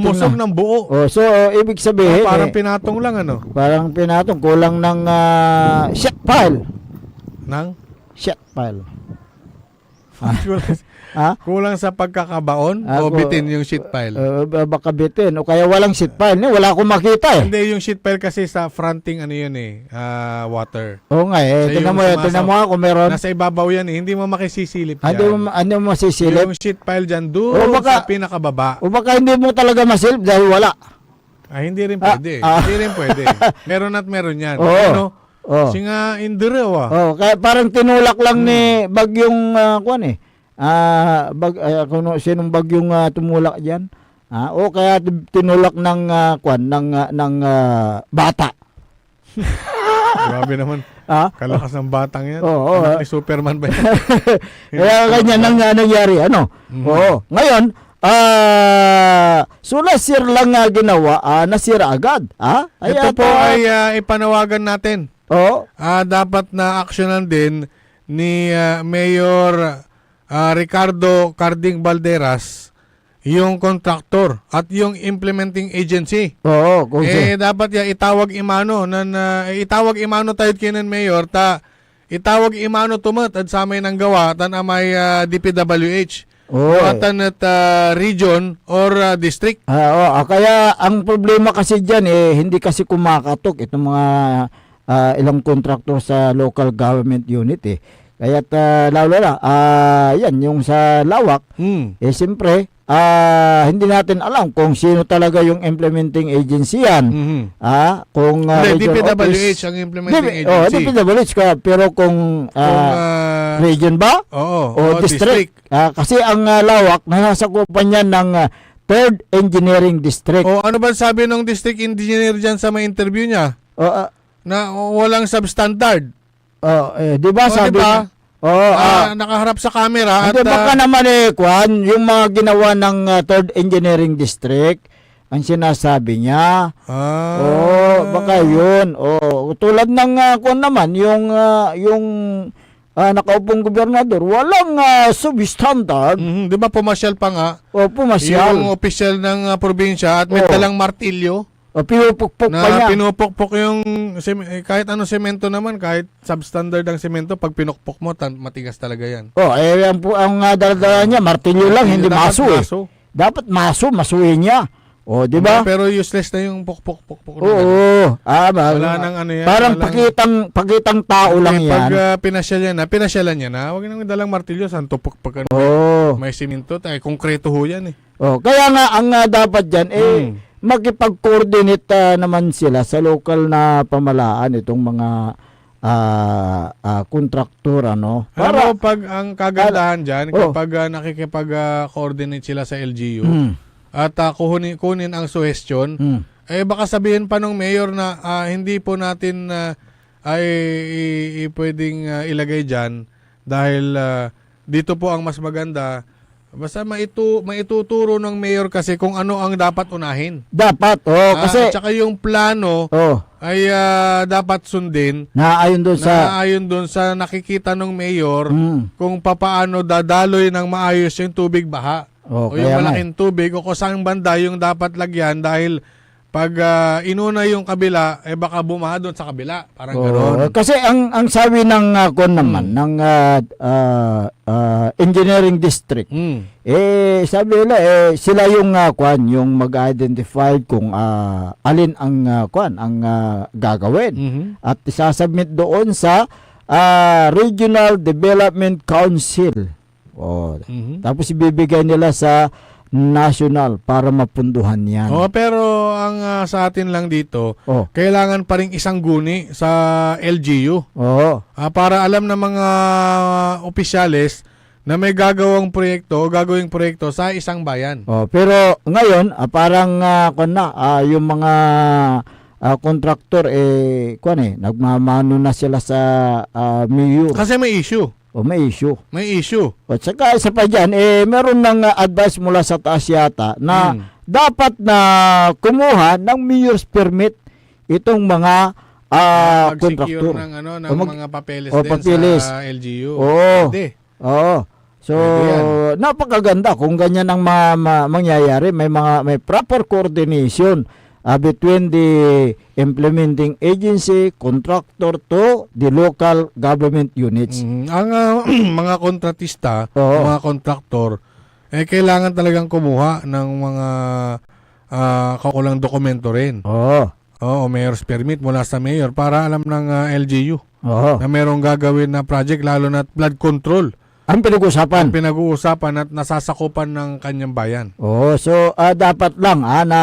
umusog ng buo. So ibig sabihin parang pinatong lang ano? Parang pinatong kulang ng sheet pile. Nang sheet pile. Kulang sa pagkakabaon o bitin yung sheet pile? Baka bitin. O kaya walang sheet pile. Wala akong makita eh. Hindi, yung sheet pile kasi sa fronting water. Oo nga eh. Tingnan mo ako meron. Nasa ibabaw yan eh. Hindi mo makisisilip yan. Hindi mo masisilip? Yung sheet pile dyan doon sa pinakababa. O baka hindi mo talaga masilip dahil wala. Hindi rin pwede. Hindi rin pwede. Meron at meron yan. Singa indira kaya parang tinulak lang ni bagyong sinong bagyong tumulak diyan. Kaya tinulak ng ng bata. Grabe naman. Kalakas ng batang yan. Ni Superman ba yan? Kaya ganyan ang nangyari. Ngayon, so last year lang ginawa, nasira agad. Ito po ay ipanawagan natin. Dapat na aksyonan din ni Mayor Ricardo Carding Balderas yung contractor at yung implementing agency. Dapat itawag imano itawag imano tayo kinan Mayor itawag imano tumat at sa may nang gawa tan amay DPWH. Atan at region or district. Kaya ang problema kasi diyan hindi kasi kumakatok itong mga ilang contractor sa local government unit Kaya lalo na, yan, yung sa Lawak, siyempre, hindi natin alam kung sino talaga yung implementing agency yan. Kung DPWH ang implementing agency. DPWH pero kung region ba? O district. Kasi ang Lawak, nasasakupan niya ng 3rd Engineering District. Ano ba sabi ng district engineer dyan sa may interview niya? Na walang substandard. Di ba sabi diba? Nakaharap sa camera at baka naman yung mga ginawa ng 3rd Engineering District ang sinasabi niya. Baka yun. Tulad ng naman yung nakaupong gobernador, walang substandard. Di ba pumasyal pa nga? Pumasyal. Yung official ng probinsya at may dalang martilyo. Pinupukpok pa niya. Pinupukpok yung kahit ano semento naman, kahit substandard ang semento, pag pinukpok mo, matigas talaga yan. Ang dala niya, martilyo lang, hindi maso Dapat masuhin niya. Di ba? Pero useless na yung pukpok. Wala nang ano yan. Parang pakitang tao lang yan. Pag pinasyalan niya na, huwag nang dalang martilyo, saan tupukpok may semento, konkreto ho yan Kaya nga, ang dapat dyan, makipag-coordinate naman sila sa local na pamalaan itong mga kontraktor para pag ang kagandahan diyan kapag nakikipag-coordinate sila sa LGU at kunin ang suggestion baka sabihin pa ng mayor na hindi po natin ay pwedeng ilagay dyan dahil dito po ang mas maganda. Basta maituturo ng mayor kasi kung ano ang dapat unahin. Dapat, kasi At saka yung plano ay dapat sundin. naayon doon sa Naayon doon sa nakikita ng mayor kung papaano dadaloy ng maayos yung tubig baha. O kaya yung nga malaking tubig o kung saan banda yung dapat lagyan dahil pag inuna yung kabila, baka bumaha doon sa kabila. Parang gano'n. Kasi ang sabi ng kon naman ng engineering district, sabi nila sila yung yung mag-identify kung alin ang ang gagawin at isasubmit doon sa Regional Development Council. Tapos ibibigay nila sa national para mapunduhan yan. Pero ang sa atin lang dito, kailangan pa rin isang guni sa LGU. Para alam ng mga opisyales na may gagawing proyekto sa isang bayan. Pero ngayon, parang yung mga kontraktor nagmamano na sila sa mayor. Kasi may issue. May issue. May issue. At saka isa pa dyan, meron ng advice mula sa taas yata na dapat na kumuha ng mayor's permit itong mga kontraktor. Mag-secure ng mga papeles din papeles sa LGU. Pwede. So, napakaganda kung ganyan ang mangyayari. May proper coordination between the implementing agency, contractor to the local government units. Ang mga kontratista, mga kontraktor, kailangan talagang kumuha ng mga kaukulang dokumento rin. Mayor's permit mula sa mayor para alam ng LGU na merong gagawin na project, lalo na flood control. Ang pinag-uusapan. At nasasakupan ng kanyang bayan. So dapat lang na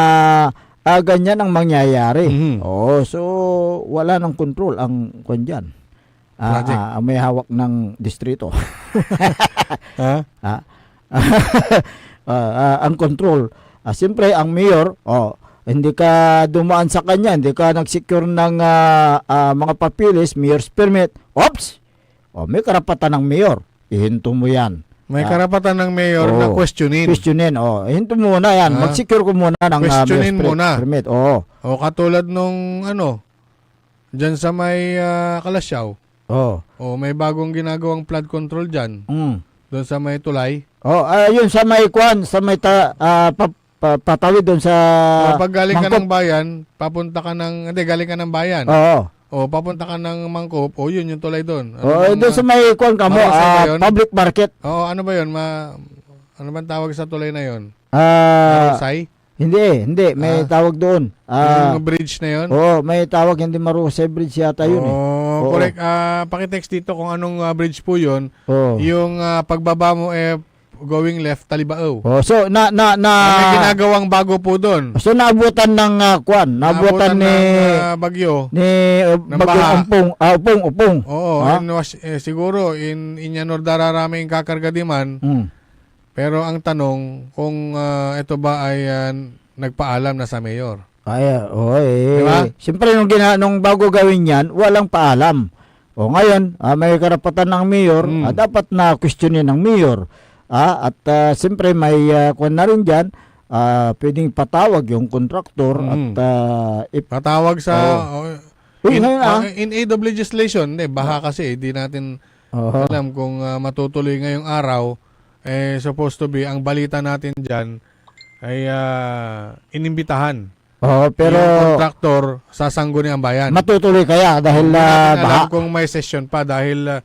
ganyan ang mangyayari. So wala nang control ang dyan. May hawak ng distrito. Ang control. Siyempre ang mayor, hindi ka dumaan sa kanya, hindi ka nag-secure ng mga papilis, mayor's permit. Oops! May karapatan ng mayor. Ihinto mo yan. May karapatan ng mayor na questionin. Hinto muna yan. Mag-secure ko muna ng questionin muna. Permit. Katulad nung dyan sa may Kalasyaw. May bagong ginagawang flood control dyan. Doon sa may tulay. Yun sa may patawid doon sa pag galing ka ng bayan, papunta ka ng, galing ka ng bayan. Papunta ka ng Mangkop, yun yung tulay doon. Doon sa may public market. Ano ba yun? Ano bang tawag sa tulay na yun? Marusay? Hindi. May tawag doon. Yung bridge na yun? May tawag, hindi Marusay Bridge yata yun. Correct. Pakitext dito kung anong bridge po yun. Yung pagbaba mo going left, Talibao. So may ginagawang bago po doon. So naabutan ng naabutan ni bagyo. Ni bagyo Upong. Siguro in Inyanor dararami yung kakargadiman. Pero ang tanong kung ito ba ay nagpaalam na sa mayor. Diba? Siyempre nung bago gawin yan, walang paalam. Ngayon, may karapatan ng mayor, dapat na questionin ng mayor. At siyempre may na rin dyan, pwedeng patawag yung kontraktor at patawag sa in aid of legislation, baha kasi di natin alam kung matutuloy ngayong araw. Supposed to be ang balita natin dyan ay inimbitahan. Pero yung kontraktor sasangguni ang bayan. Matutuloy kaya dahil alam kung may session pa dahil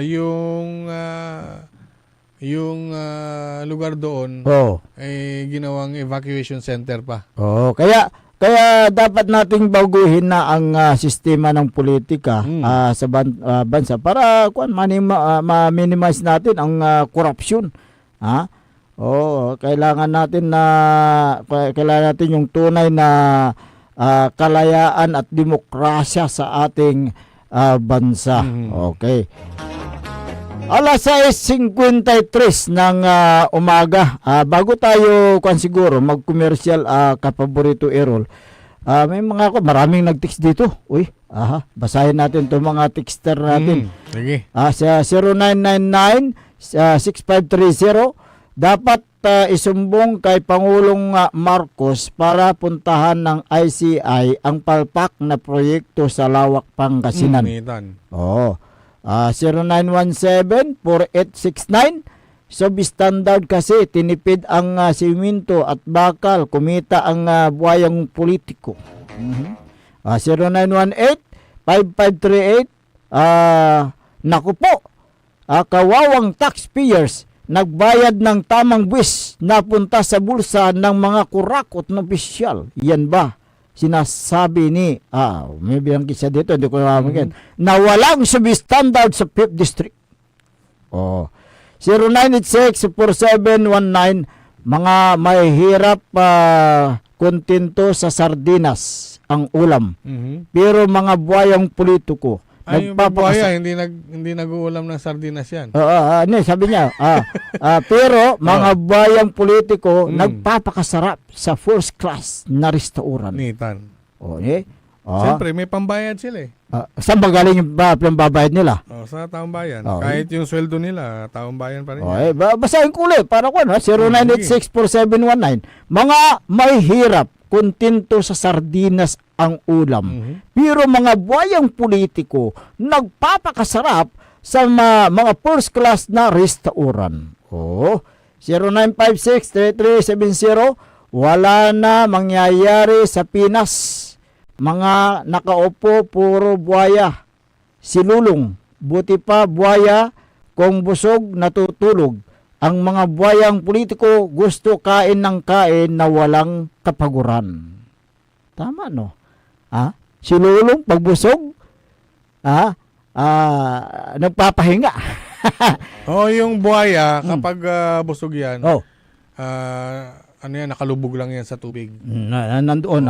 yung lugar doon ay ginawang evacuation center pa. Kaya dapat nating baguhin na ang sistema ng politika sa bansa para ma-minimize natin ang corruption. Kailangan natin yung tunay na kalayaan at demokrasya sa ating bansa. Okay. Alas 6:53 ng umaga. Bago tayo siguro mag-commercial, kapaborito Errol. May maraming nag-text dito. Aha, basahin natin itong mga texter natin. Sige. Sa 0999-6530, dapat isumbong kay Pangulong Marcos para puntahan ng ICI ang palpak na proyekto sa Lawak, Pangasinan. Nitan. Oo. 0917-4869, substandard kasi tinipid ang simento at bakal, kumita ang buhayang politiko. 0918-5538, naku po, kawawang taxpayers nagbayad ng tamang buwis napunta sa bulsa ng mga kurakot na opisyal. Yan ba sinasabi ni may bilang kisa dito, hindi ko naman na walang substandard sa 5th District. 0986-4719, mga mahihirap kontento sa sardinas ang ulam. Pero mga buhayang politiko Ay, yung buhaya, hindi nag-uulam ng sardinas yan. Sabi niya, pero mga buhayang politiko nagpapakasarap sa first class na restauran. Nitan. Okay? Siyempre, may pambayad sila eh. Saan ba galing yung babayad nila? Sa taong bayan. Okay. Kahit yung sweldo nila, taong bayan pa rin. Okay, basahin ko ulit para ko 0986-4719. Mga may hirap, kontento sa sardinas ang ulam. Pero mga buhayang politiko nagpapakasarap sa mga first class na restauran. 0956-3370, wala na mangyayari sa Pinas. Mga nakaupo, puro buhaya. Silulong, buti pa buhaya, kung busog, natutulog. Ang mga buhayang politiko gusto kain ng kain na walang kapaguran. Tama, no? Silulong, pagbusog, nagpapahinga. Yung buhaya, kapag busog yan, ano yan, nakalubog lang yan sa tubig. Nandoon,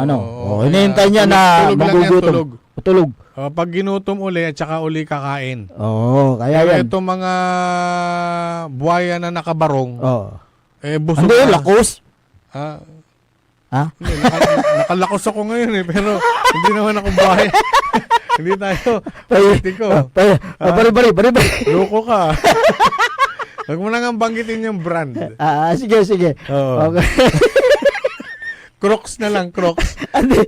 hinihintay niya na magugutom. Tulog. Pag ginutom uli at saka uli kakain. Kaya Pero yan. itong mga buhaya na nakabarong, busog Hindi, na. lakos. Hindi, nakalakos ako ngayon eh, pero hindi naman ako buhaya. Hindi tayo politiko. Bari. Loko ka. Huwag mo na nga banggitin yung brand. Sige. Okay. Crocs na lang, Crocs.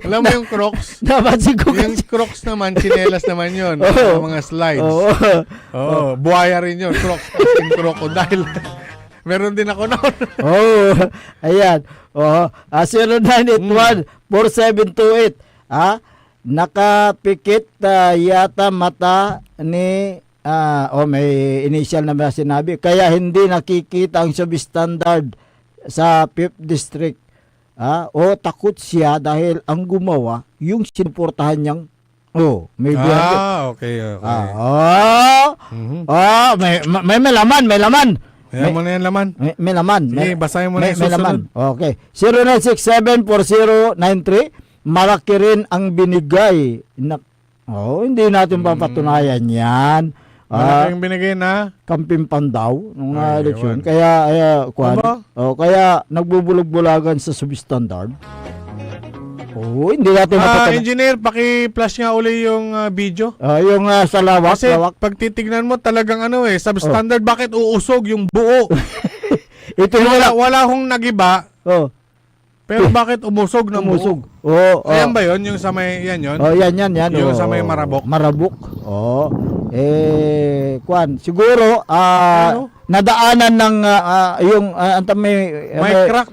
Alam mo yung Crocs? Napansin ko Yung Crocs naman, chinelas naman yun. Mga slides. Buhaya rin yun. Crocs in crocodile. Meron din ako noon. Ayan. 0981-4728. Nakapikit yata mata ni may initial na ba sinabi? Kaya hindi nakikita ang substandard sa 5th District. Takot siya dahil ang gumawa yung sinuportahan niyang may biyan. Okay. May laman. Ayan mo na yan laman. May laman. Sige, basahin mo na yung may susunod. laman. Okay. 0967-4093. Malaki rin ang binigay. Hindi natin papatunayan yan. Malaki ang binigay na? Kamping Pandaw nung eleksyon. ewan. Kaya Ano? nagbubulog-bulagan sa substandard. Hindi natin mapatunayan. Engineer, paki-flash nga uli yung video. Yung sa lawak. Kasi pag titignan mo talagang substandard, bakit uusog yung buo? Ito Wala akong nagiba. Pero bakit umusog ng umusog. buo? Ayan ba yun? Yung sa may, yan yun? Yan. Yung sa may Marabok? Marabok. Siguro, nadaanan ng,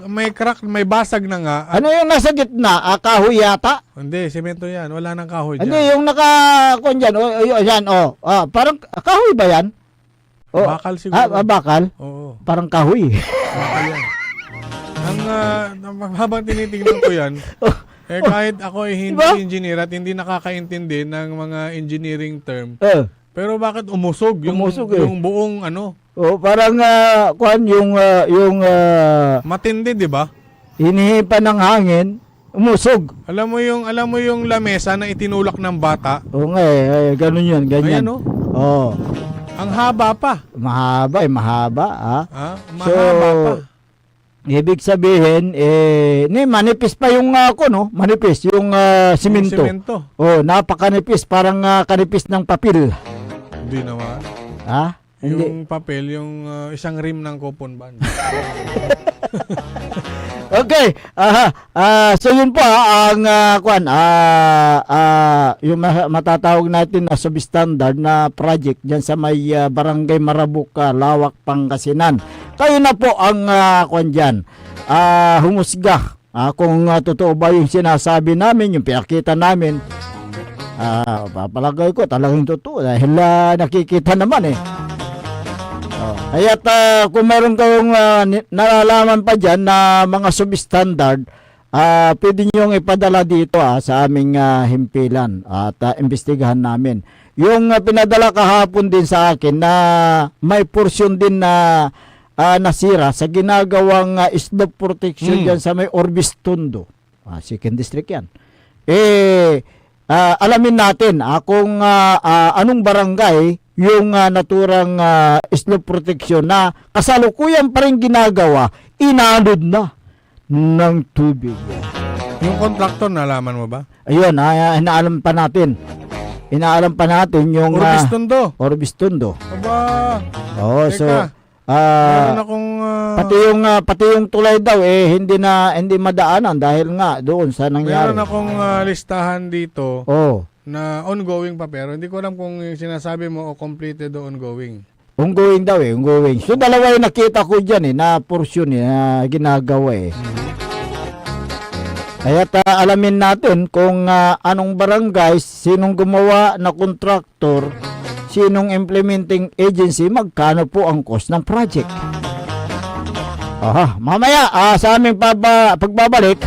May crack, may basag na nga. ano yung nasa gitna? Kahoy yata? Hindi, semento yan. Wala nang kahoy dyan. Hindi, yung dyan. Yan, parang, kahoy ba yan? Bakal siguro. Bakal? Oo. Parang kahoy. Bakal yan. Habang tinitingnan ko yan, kahit ako hindi engineer at hindi nakakaintindi ng mga engineering term, pero bakit umusog yung buong Parang yung matindi, 'di ba? hinihipan ng hangin, umusog. Alam mo yung lamesa na itinulak ng bata? Ganun yun, ganyan. Ayan ang haba pa. Mahaba. Mahaba pa. Ibig sabihin, manipis pa yung manipis, yung simento. Semento. Oh, napakanipis, parang kanipis ng papel. Hindi naman. Ha? Hindi. Yung papel, yung isang rim ng kupon ba? Okay. So yun po ang yung matatawag natin na substandard na project diyan sa may Barangay Marabuca, Lawak, Pangasinan. Kayo na po ang diyan. Humusga kung totoo ba yung sinasabi namin, yung pinakita namin. Papalagay ko talagang totoo dahil nakikita naman eh. Kaya't kung meron kayong nalalaman pa dyan na mga substandard, pwede nyo ipadala dito sa aming himpilan at imbestigahan namin. Yung pinadala kahapon din sa akin na may portion din na nasira sa ginagawang slope protection dyan sa may Orbis Tondo. Second district yan. Alamin natin kung anong barangay yung naturang slope protection na kasalukuyan pa rin ginagawa, inalod na ng tubig. Yung contractor, nalaman mo ba? Ayun, inaalam pa natin. Inaalam pa natin yung Orbis Tondo. Orbis Tondo. Aba. Oo, so meron akong pati yung tulay daw hindi madaanan dahil nga doon sa nangyari. meron akong listahan dito. Oh. Na ongoing pa, pero hindi ko alam kung yung sinasabi mo o completed o ongoing. Ongoing daw ongoing. So dalawa yung nakita ko dyan na portion na ginagawa Kaya alamin natin kung anong barangay, sinong gumawa na kontraktor, sinong implementing agency, magkano po ang cost ng project. Mamaya sa aming pagbabalik,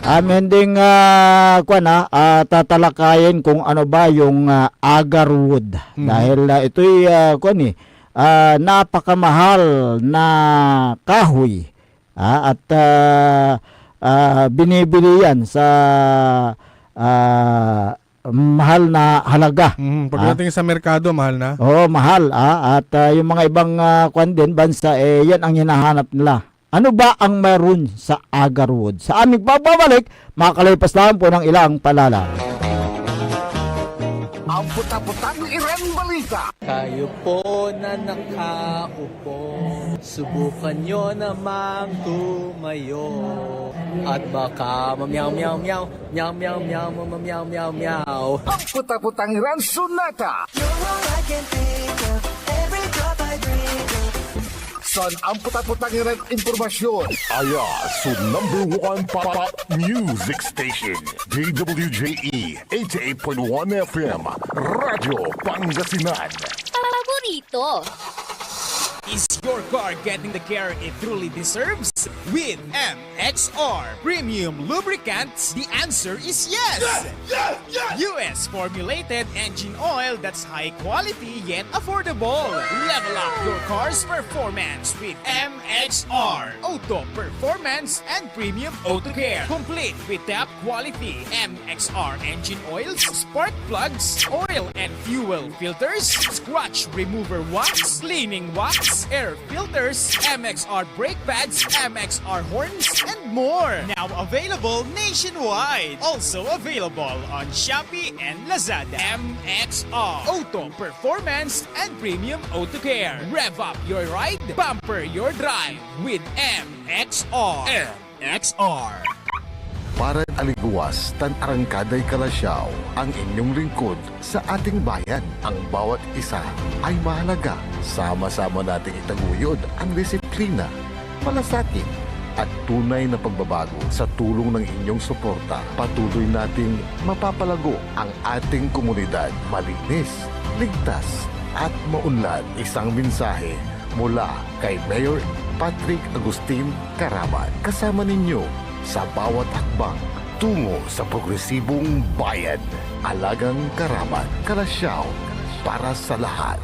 amin ding tatalakayin kung ano ba yung agarwood. Dahil ito'y napakamahal na kahoy at binibili yan sa mahal na halaga. Pagdating sa merkado, mahal na? Oo, mahal. At yung mga ibang bansa, yan ang hinahanap nila. Ano ba ang meron sa agarwood? Sa aming pagbabalik, makakalipas lang po ng ilang palala. Ang puta-putang Iren Balita. Kayo po na nakaupo, subukan nyo namang tumayo. At baka mamyaw-meow-meow, meow-meow-meow, mamyaw-meow-meow. Ang puta-putang Iren Sunata. Son, ang puta-putang Iren Impormasyon. Ayasu #1 pop music station. DWJE 88.1 FM. Radyo Pangasinan. Paborito. Is your car getting the care it truly deserves? With MXR Premium Lubricants, the answer is yes! US formulated engine oil that's high quality yet affordable. Level up your car's performance with MXR Auto Performance and Premium Auto Care. Complete with top quality MXR engine oils, spark plugs, oil and fuel filters, scratch remover wax, cleaning wax, air filters, MXR brake pads, MXR horns, and more. Now available nationwide. Also available on Shopee and Lazada. MXR Auto Performance and Premium Auto Care. Rev up your ride, bumper your drive with MXR. MXR. Para aliguas, tan arangkaday kalasyaw, ang inyong lingkod sa ating bayan. Ang bawat isa ay mahalaga. Sama-sama nating itaguyod ang disiplina, malasakit, at tunay na pagbabago. Sa tulong ng inyong suporta, patuloy nating mapapalago ang ating komunidad. Malinis, ligtas, at maunlad. Isang mensahe mula kay Mayor Patrick Agustin Caraman. Kasama ninyo sa bawat hakbang tungo sa progresibong bayan. Alagang Caraman, Kalasyaw, para sa lahat.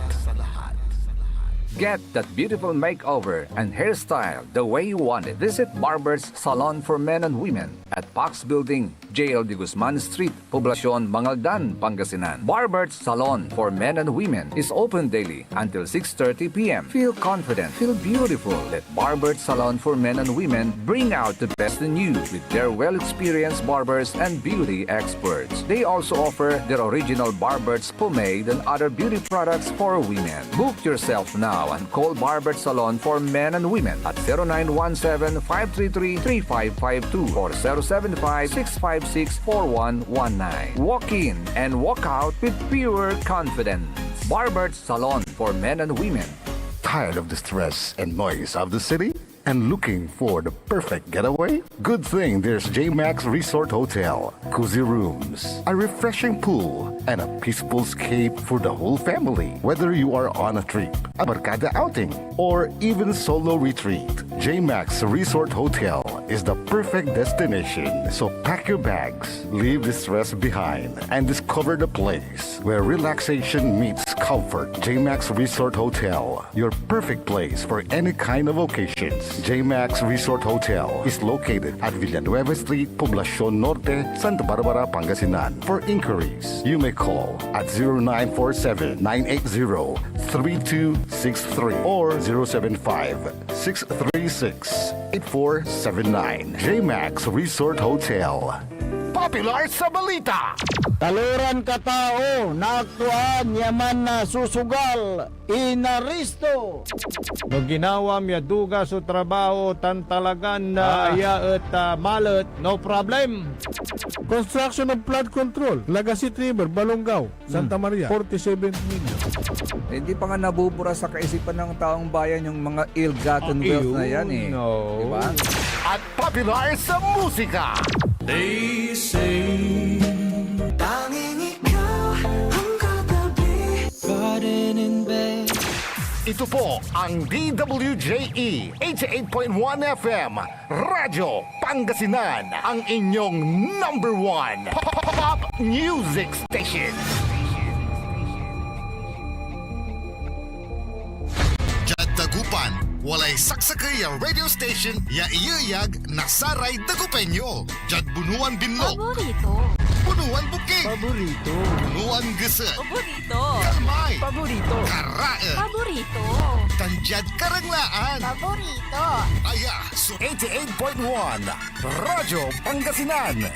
Get that beautiful makeover and hairstyle the way you want it. Visit Barber's Salon for Men and Women at Pax Building, JL de Guzman Street, Poblacion, Mangaldan, Pangasinan. Barber's Salon for Men and Women is open daily until 6:30 p.m. Feel confident, feel beautiful. Let Barber's Salon for Men and Women bring out the best in you with their well-experienced barbers and beauty experts. They also offer their original Barber's pomade and other beauty products for women. Book yourself now and call Barber's Salon for Men and Women at 0917-533-3552 or 075-656-4119. Walk in and walk out with pure confidence. Barber's Salon for Men and Women. Tired of the stress and noise of the city? And looking for the perfect getaway? Good thing there's JMax Resort Hotel. Cozy rooms, a refreshing pool, and a peaceful escape for the whole family. Whether you are on a trip, a barkada outing, or even solo retreat, JMax Resort Hotel is the perfect destination. So pack your bags, leave the stress behind, and discover the place where relaxation meets comfort. JMax Resort Hotel, your perfect place for any kind of occasions. JMax Resort Hotel is located at Villanueva Street, Poblacion Norte, Santa Barbara, Pangasinan. For inquiries, you may call at 0947-980-3263 or 075-636-8479. JMax Resort Hotel. Popular sa balita! Taluran ka tao, naaktuan, yaman na susugal, inaristo. No ginawa miya duga sa trabaho tan talagan na aya at malat, no problem. Construction of flood control, Lagasit River, Balongaw, Santa Maria, 47 million. Hindi pa nga nabubura sa kaisipan ng taong bayan yung mga ill-gotten wealth na yan eh. No. Diba? At popular sa musika! They say tanging ikaw ang katabi, garden in bed. Ito po ang DWJE 88.1 FM Radyo Pangasinan, ang inyong number one pop music station. Dagupan, walay saksakay ang radio station ya iyayag nasaray dagupenyo. Jad bunuan binlog, Paborito. bunuan bukid, Paborito. bunuan geset, Paborito. kalmay, Paborito. karae, Paborito. tanjad karanglaan. Paborito. Aya, so 88.1 Radyo Pangasinan.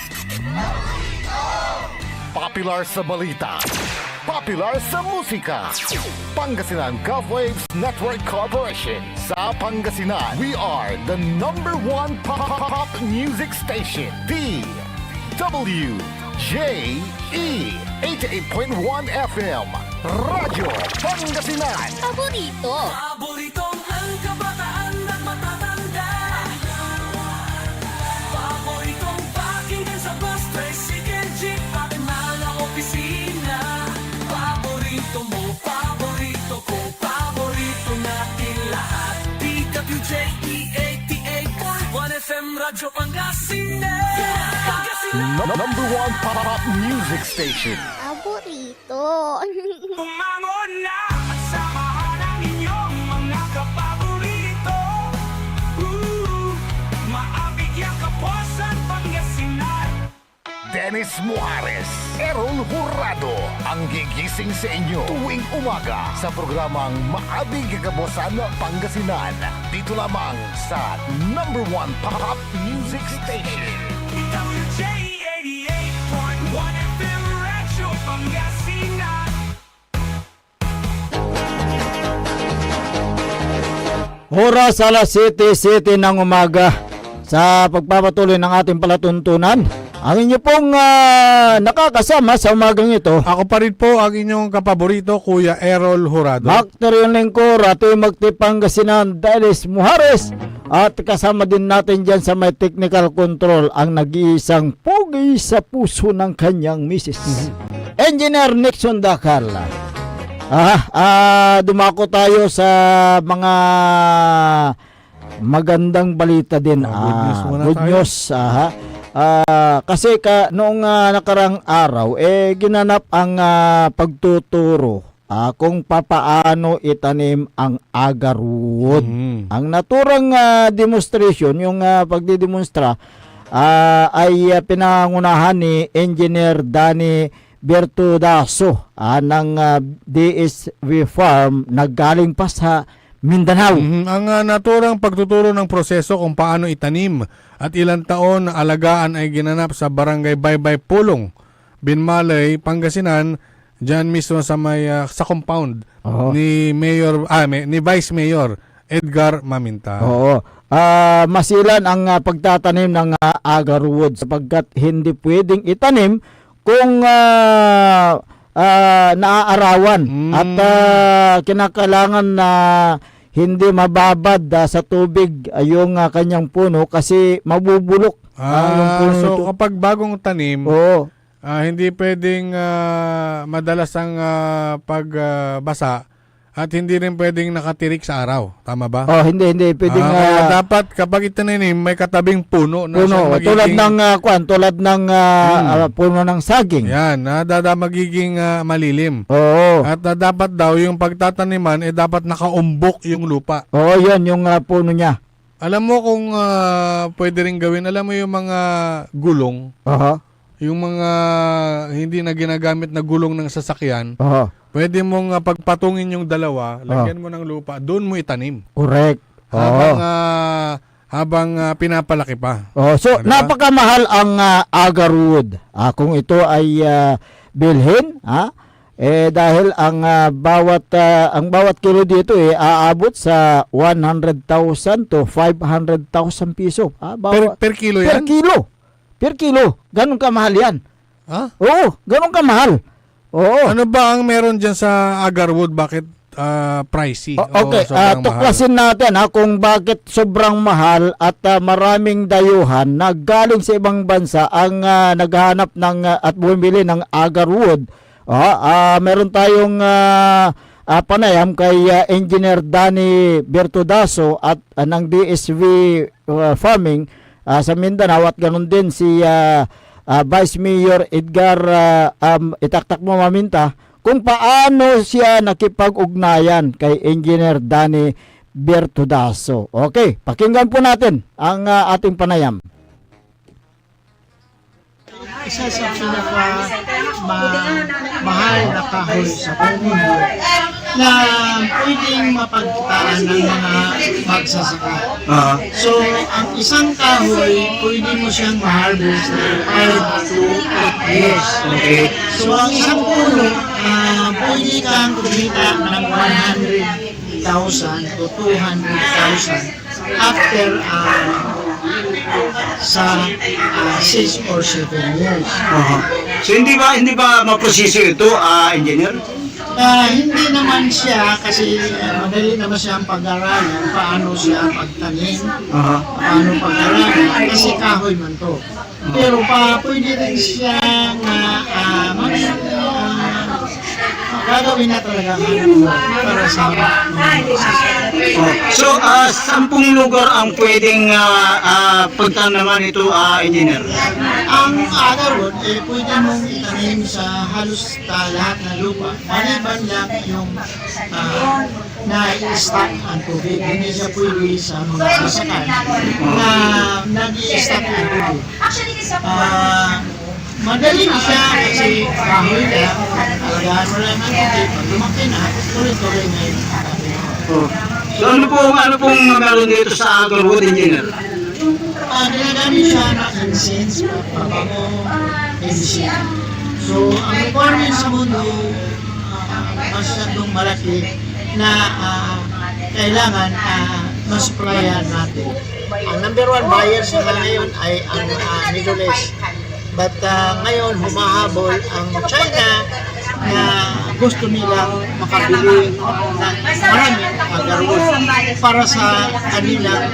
Popular sa balita, popular sa musika. Pangasinan Golfwaves Network Corporation. Sa Pangasinan, we are the number one pop music station. DWJE 88.1 FM Radyo Pangasinan. Paborito. Paboritong ang kabataan at matatanda. Paboritong pakinggan sa bus, tricycle, jeep, at mga opisina. Paborito mo, paborito ko, paborito natin lahat. DWJE 88.1 FM Radyo Pangasinan. Number one pop music station. Paborito. Umangon na at samahan ang inyong mga kapaborito. Maabigyan kapuasan Pangasinan. Dennis Muarez, Errol Hurado, ang gigising sa inyo tuwing umaga sa programang Maabig Kakabosan Pangasinan. Dito lamang sa number one pop music station. WJ88.1 FM Radyo Pangasinan. Oras alas 7:07 ng umaga sa pagpapatuloy ng ating palatuntunan. Ang inyo pong nakakasama sa umagang ito, Ako pa rin po ang inyong kapaborito, Kuya Errol Hurado. Macterion Lengkor, Ate Magtipangasinan, Dennis Muhares, at kasama din natin dyan sa may technical control ang nag-iisang pogi sa puso ng kanyang misis, Engineer Nixon Dakal. Dumako tayo sa mga magandang balita din. Good news muna Good tayo. news. Kasi noong nakarang araw, ginanap ang pagtuturo kung papaano itanim ang agarwood. Ang naturang demonstration, yung pagdidemonstra, ay pinangunahan ni Engineer Danny Bertudaso ng DSV Farm na galing pa sa Mindanao. Ang naturang pagtuturo ng proseso kung paano itanim at ilang taon na alagaan ay ginanap sa Barangay Baybay Pulong, Binmalay, Pangasinan, diyan mismo sa may sa compound ni ni Vice Mayor Edgar Maminta. Oo. Masilan ang pagtatanim ng agarwood sapagkat hindi pwedeng itanim kung naaarawan at kinakailangan na hindi mababad sa tubig yung kanyang puno kasi mabubulok yung puno So nito. kapag bagong tanim, Oo. hindi pwedeng madalas ang pagbasa at hindi rin pwedeng nakatirik sa araw. Tama ba? Hindi pwedeng Kaya dapat kapag itanim, may katabing puno na siya puno tulad ng puno ng saging. Yan, magiging malilim. Oo. At dapat daw yung pagtataniman dapat nakaumbok yung lupa. Oo, yan yung puno niya. Alam mo kung pwede rin gawin, alam mo yung mga gulong, Aha. yung mga hindi na ginagamit na gulong ng sasakyan, Aha. pwede mong pagpatungin yung dalawa, lagyan mo ng lupa, doon mo itanim. Correct. Habang pinapalaki pa. So Diba? napakamahal ang agarwood. Kung ito ay bilhin, dahil ang bawat kilo dito aabot sa 100,000 to 500,000 piso. Per kilo yan? Per kilo. Ganun kamahal yan. Ha? Oo, ganun kamahal. Oo. Ano ba ang meron dyan sa agarwood? Bakit pricey? Okay, O sobrang mahal? tuklasin natin kung bakit sobrang mahal at maraming dayuhan na galing sa ibang bansa ang naghahanap ng at bumili ng agarwood. Meron tayong panayam kay Engineer Danny Bertudaso at ng DSV Farming sa Mindanao at ganun din si Vice Mayor Edgar itaktak mo Maminta kung paano siya nakipag-ugnayan kay Engineer Danny Bertudaso. Okay, pakinggan po natin ang ating panayam. Isa sa mahal na kahoy sa mundo na pwedeng mapagkitaan ng mga magsasaka. So, ang isang kahoy, pwede mo siyang ma-harvest na 5 to 8 years. Okay. So, ang isang puno, pwede kang kumita ng 100,000 to 200,000 after sa 6 or 7 years. So hindi ba maproseso ito, engineer? Hindi naman siya kasi madali naman siyang pag-aralan paano siya pagtanim, paano pag-aralan kasi kahoy man to. Pero pwede rin siya na gagawin na talaga para sa So 10 lugar ang pwedeng pagtanaman ito, engineer? Ang agarwood, pwede mong itanim sa halos lahat ng lupa. Maliban lang yung na-stack ang tubig. Hindi siya pwede sa mga sasakan na nag-i-stack ang tubig. Madali siya kasi kahoy lang. Alagaan mo lang ang tubig. Pag lumaki na, tuloy-tuloy na yung So ano pong meron dito sa agarwood, engineer? Ginagamit siya ng incense, pabango, medicine. So, ang requirement sa mundo, masyadong malaki na kailangan mas-supplyan natin. Ang number 1 buyer sa ngayon ay ang Middle East. But ngayon, humahabol ang China na gusto nilang makabili ng maraming agarwood para sa kanilang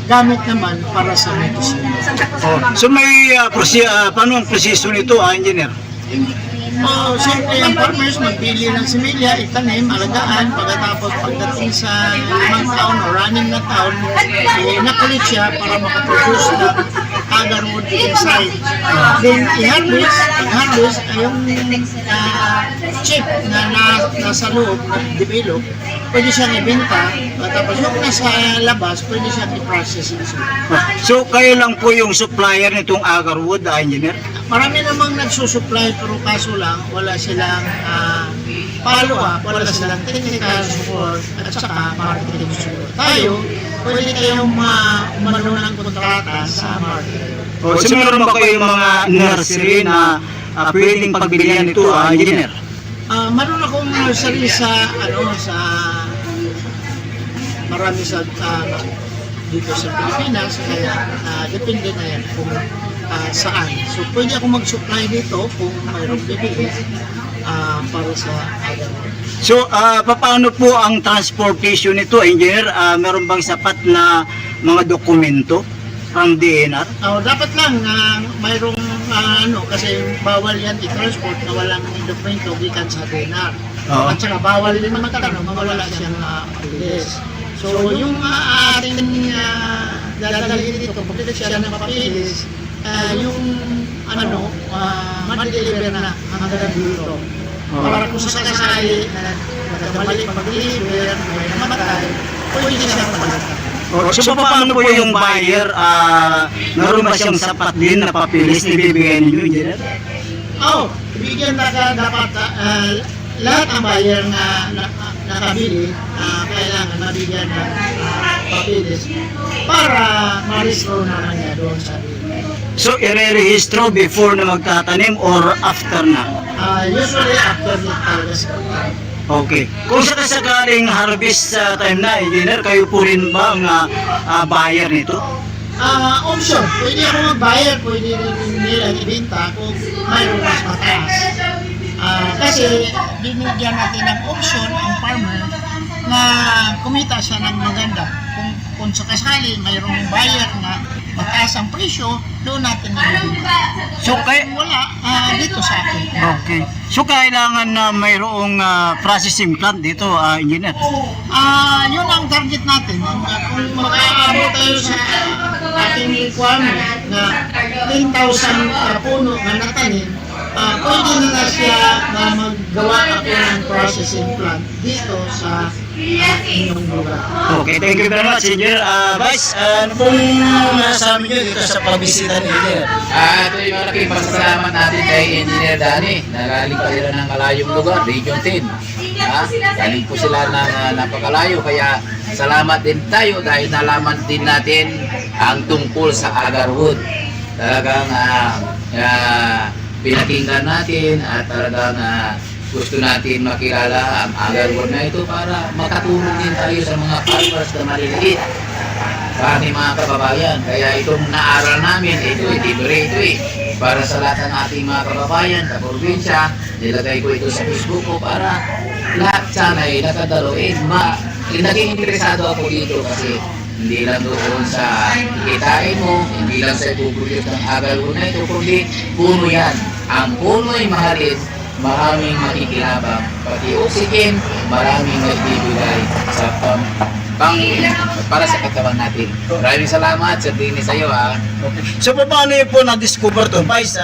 gamit naman para sa medicine. So may paano ang proseso nito, engineer? Siyempre, ang farmers magpili ng similya, itanim, alagaan, pagdating sa 5 taon o running na taon, nakulit siya para makaproduce ng agarwood inside. Then i-harvest yung chip na nasa loob, na develop, pwede siyang ibenta. Tapos yung nasa labas, pwede siyang i-process. So kayo lang po yung supplier nitong agarwood, engineer? Marami namang nagsusupply pero kaso lang wala silang follow-up, wala silang technical support at saka marketing support. Tayo, pwede kayong umano ng kontrata sa market. So meron ba kayo mga nursery na pwedeng pagbilihan nito, engineer? Meron akong nursery sa marami sa dito sa Pilipinas, kaya depende na yan kung saan. So pwede ako mag-supply dito kung mayroong bibili para sa agarwood. So, paano po ang transportation nito, engineer? Meron bang sapat na mga dokumento from DNR? Dapat lang mayroong kasi bawal yan i-transport na walang dokumento gikan sa DNR. At saka bawal din magtanong, mawala siyang papilis. So, yung ating dadalhin dito, kompleto siya ng papilis, yung ma-deliver na hanggang dito. Para kung sakasali na nagkamali mag-deliver, may namatay, pwede siyang palitan. So, paano po yung buyer? Meron ba siyang sapat din na papilis na ibibigay ninyo, engineer? Bigyan dapat lahat ng buyer na nakabili, kailangan mabigyan ng papilis para ma-restore naman niya doon sa bili. So, i-re-rehistro before na magtatanim or after na? Usually after the harvest. Okay. Kung sakasakaling harvest time na, engineer, kayo po rin ba ang buyer nito? Option. Pwede ako mag-buyer, pwede rin nila ibenta kung mayroon mas mataas. Kasi binigyan natin ng option ang farmer na kumita siya ng maganda. Kung sakasali mayroong buyer na mataas ang presyo, doon natin ibibenta. So, wala, dito sa akin. Okay. So, kailangan na mayroong processing plant dito, engineer? Yun ang target natin. Kung makaabot tayo sa ating requirement na 10,000 puno na natanim, pwede na siya na maggawa ako ng processing plant dito sa inyong lugar. Okay, thank you very much, engineer. Vice, ano pong nasabi nyo dito sa pagbisita ni engineer? Ito yung malaking pasasalamat natin kay Engineer Danny. Nagaling pa sila ng malayong lugar, Region 10. Galing po sila ng napakalayo, kaya salamat din tayo dahil nalaman din natin ang tungkol sa agarwood. Talagang pinakinggan natin at talagang gusto natin makilala ang agarwood na ito para makatulong din tayo sa mga farmers na maliliit sa ating mga kababayan. Kaya itong naaral namin, ito para sa lahat ng ating mga kababayan sa probinsya. Nilagay ko ito sa Facebook ko para lahat sana ay nakadaluin. Naging interesado ako dito kasi hindi lang doon sa kikitain mo, hindi lang sa ipuproduce ng agarwood na ito, kundi puno yan. Ang puno ay mahalin, maraming makikilabang, pati oxygen, maraming maibibigay sa para sa katawan natin. Maraming salamat sa tingin sa iyo. So, paano yun po na-discover to, Vice,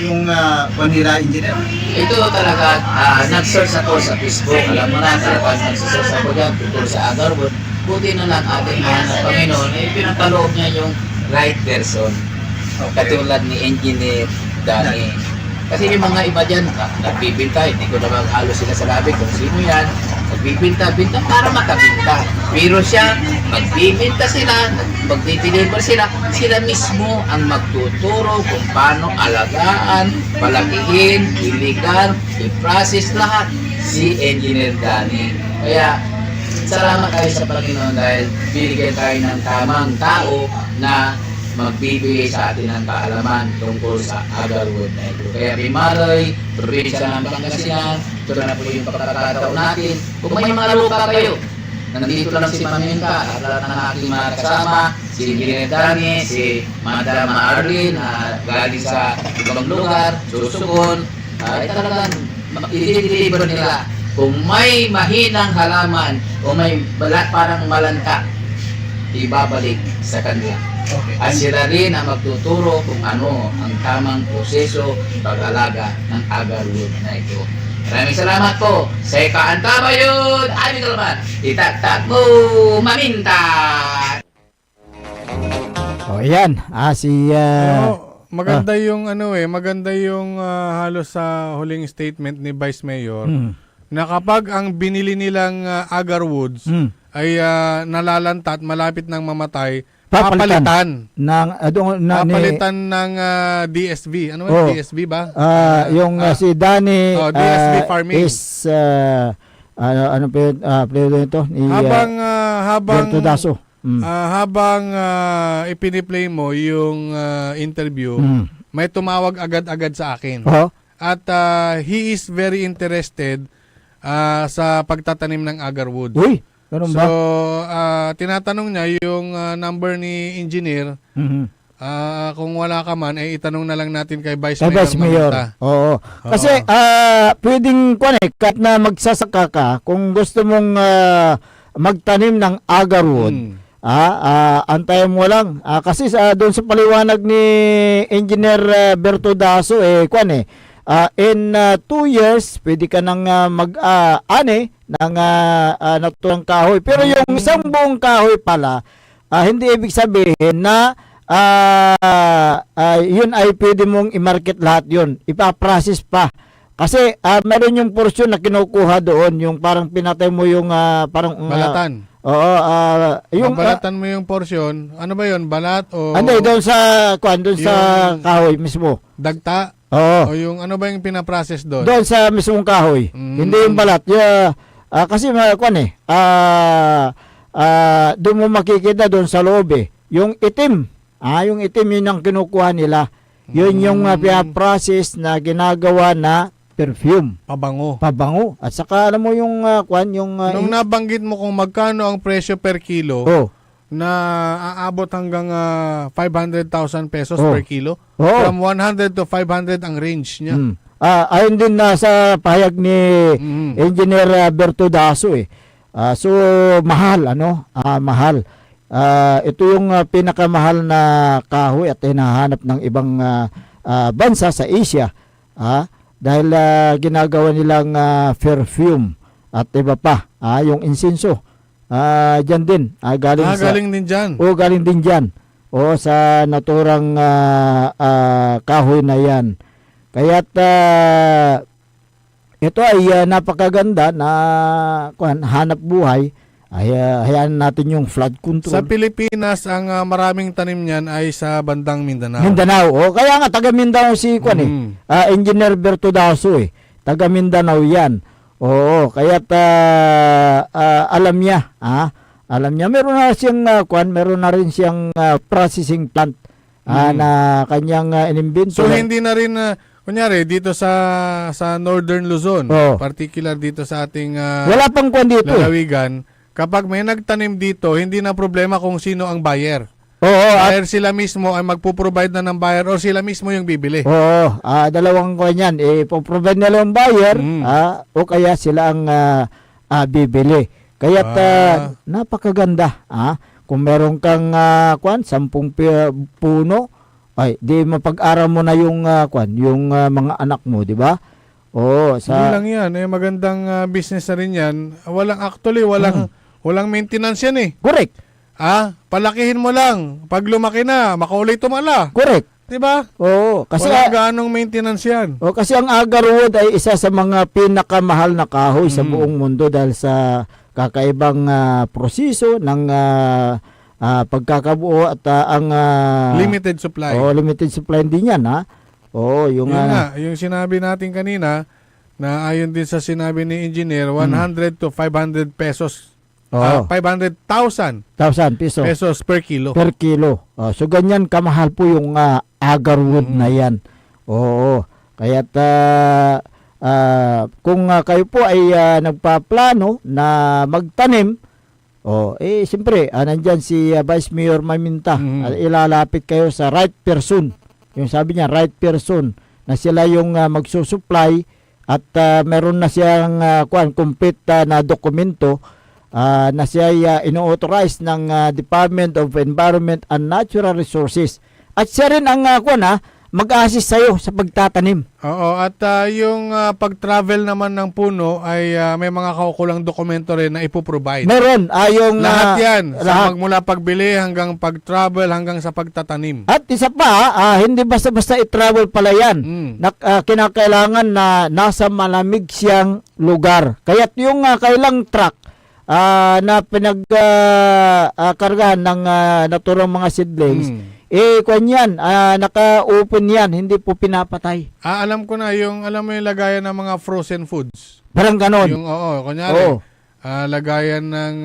yung Vanilla Engineer? Ito talaga, nag-search ako sa Facebook. Alam mo na, talaga nag-search ako dyan tungkol sa agarwood. Buti na lang ating mahal na Panginoon, pinagkaloob niya yung right person. Katulad ni Engineer Danny. Kasi yung mga iba dyan, nagbibinta, hindi ko naman halos sila sa labi kung sino yan. Nagbibinta-binta para makabinta. Pero siya, magbibinta sila, magdi-deliver sila, sila mismo ang magtuturo kung paano alagaan, palakihin, iligan, i-process lahat. Si Engineer Danny. Kaya, salamat tayo sa Panginoon dahil binigyan tayo ng tamang tao na magbibigay sa atin ng kaalaman tungkol sa agarwood na ito. Kaya Pimaroy, probinsya ng Pangasinan, ito na po yung pagkakataon natin. Kung may mga lupa kayo, nandito lang si Maminka at lahat ng aking mga kasama, si Engineer Danny, si Madam Arlene, galing sa ibang lugar, Susugon, ay talagang i-deliver nila. Kung may mahinang halaman o may parang malanta, ibabalik sa kanila. At sila rin ang magtuturo kung ano ang tamang proseso pag-alaga ng agarwood na ito. Maraming salamat po sa ikaantama yun. Aming kalaman, itaktak mo, maminta! O yan, Maganda yung maganda yung halos sa huling statement ni Vice Mayor na kapag ang binili nilang agarwoods ay nalalanta at malapit nang mamatay, papalitan ng ng DSV. Ano ba DSV ba? si Danny DSV Farming is ano pa yun, player ito ni habang Bertudaso. Habang ipiniplay mo yung interview, may tumawag agad-agad sa akin. At he is very interested sa pagtatanim ng agarwood. Uy, ganun ba? So, tinatanong niya yung number ni engineer. Kung wala ka man, itanong na lang natin kay Vice Mayor. Oo. Kasi pwedeng kahit na magsasaka ka, kung gusto mong magtanim ng agarwood, antayin mo lang. Kasi doon sa paliwanag ni Engineer Bertudaso, in 2 years, pwede ka nang mag-ani ng naturang kahoy. Pero yung isang buong kahoy pala, hindi ibig sabihin na yun ay pwede mong i-market lahat yun. Ipaprocess pa. Kasi meron yung portion na kinukuha doon, yung parang pinatay mo yung parang balatan. Oo, yung balatan mo yung portion. Ano ba 'yon? Balat o doon sa sa kahoy mismo. Dagta? Oo. O yung ano ba yung pinaprocess doon? Doon sa mismong kahoy. Hindi yung balat. Kasi doon mo makikita doon sa loob yung itim. Yung itim yun ang kinukuha nila. Yun yung pinaprocess na ginagawa na perfume. Pabango. At saka alam mo yung nung nabanggit mo kung magkano ang presyo per kilo na aabot hanggang 500,000 pesos per kilo. From 100 to 500 ang range niya. Ayun din sa pahayag ni Engineer Bertudaso so mahal mahal. Ito yung pinakamahal na kahoy at hinahanap ng ibang bansa sa Asia. Dahil ginagawa nilang perfume at iba pa, yung insenso. Diyan din, galing din diyan. Galing din diyan. Sa naturang kahoy na 'yan. Kaya't ito ay napakaganda na hanap buhay. Hayaan natin yung flood control. Sa Pilipinas, ang maraming tanim niyan ay sa bandang Mindanao. Kaya nga, taga Mindanao si Engineer Bertudaso taga Mindanao yan. Kaya't alam niya. Alam niya, meron na rin siyang processing plant na kanyang inimbento. So, hindi na rin, kunyari, dito sa Northern Luzon, particular dito sa ating wala pang dito. lalawigan, kapag may nagtanim dito, hindi na problema kung sino ang buyer. Buyer sila mismo ay magpo-provide na ng buyer or sila mismo yung bibili. Dalawang yan. Ipoprovide nila yung buyer o kaya sila ang bibili. Kaya't napakaganda. Kung meron kang 10 puno, ay di mapag-aral mo na yung yung mga anak mo, di ba? Hindi lang yan. Magandang business na rin yan. Walang maintenance yan Correct. Palakihin mo lang. Pag lumaki na, makulay tumala. Correct. Diba? Kasi walang ganong maintenance yan. Kasi ang agarwood ay isa sa mga pinakamahal na kahoy sa buong mundo dahil sa kakaibang proseso ng pagkakabuo at ang limited supply. Limited supply din yan, yung sinabi natin kanina na ayon din sa sinabi ni engineer, 100 to 500 pesos. 500,000 pesos per kilo. Per kilo. So ganyan kamahal po yung agarwood na yan. Kaya't kung kayo po ay nagpaplano na magtanim, siyempre, nandyan si Vice Mayor Maminta. Ilalapit kayo sa right person. Yung sabi niya, right person, na sila yung magsusupply at meron na siyang complete na dokumento na siya ay ino-authorize ng Department of Environment and Natural Resources. At siya rin ang mag-assist sa'yo sa pagtatanim. Oo, at yung pag-travel naman ng puno ay may mga kaukulang dokumento rin na ipoprovide. Meron. Yung, lahat yan. lahat. Mula pagbili hanggang pag-travel hanggang sa pagtatanim. At isa pa, hindi basta-basta i-travel pala yan. Kinakailangan na nasa malamig siyang lugar. Kaya't yung kailang truck na pinagkargahan ng naturang mga seedlings, kwan yan, naka-open yan, hindi po pinapatay. Alam ko na, alam mo yung lagayan ng mga frozen foods. Parang ganon. Kunyari, lagayan ng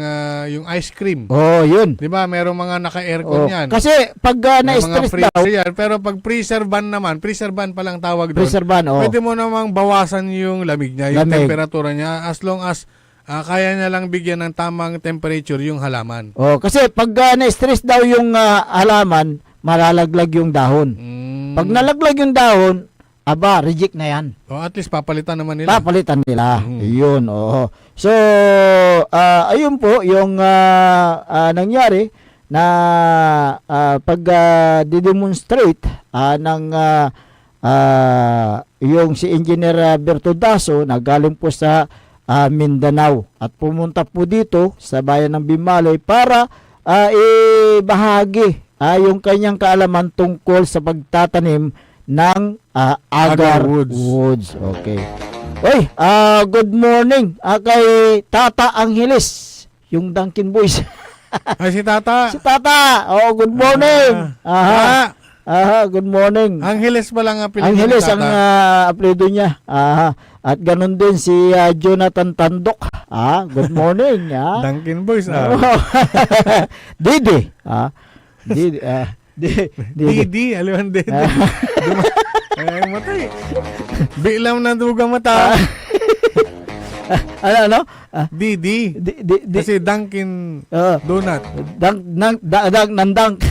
yung ice cream. Yun. Di ba? Merong mga naka-aircon yan. Kasi pag na-stress daw, yan. Pero pag freezer ban naman, freezer ban palang tawag doon. Freezer ban, pwede mo namang bawasan yung lamig niya, yung temperatura niya, as long as kaya niya lang bigyan ng tamang temperature yung halaman. Kasi pag na-stress daw yung halaman, malalaglag yung dahon. Pag nalaglag yung dahon, reject na yan. At least papalitan naman nila. Papalitan nila. Yun, So, ayun po yung nangyari na pag didemonstrate ng yung si Engineer Bertodaso na galing po sa Mindanao at pumunta po dito sa bayan ng Bimaloy para ibahagi yung kanyang kaalaman tungkol sa pagtatanim ng agar woods. Okay. Oy, good morning kay Tata Angeles, yung Dunkin Boys. Ay, si Tata. Si Tata. Good morning. Good morning. Angeles pa lang apelido. Angeles ang apelido niya. At ganun din si Jonathan Tandok. Good morning. Dunkin Boys. Didi. Didi. Aliwan Didi. Ay, matay. Bilam na dugang mata. Ano? Didi. Kasi Dunkin Donut. Nandang.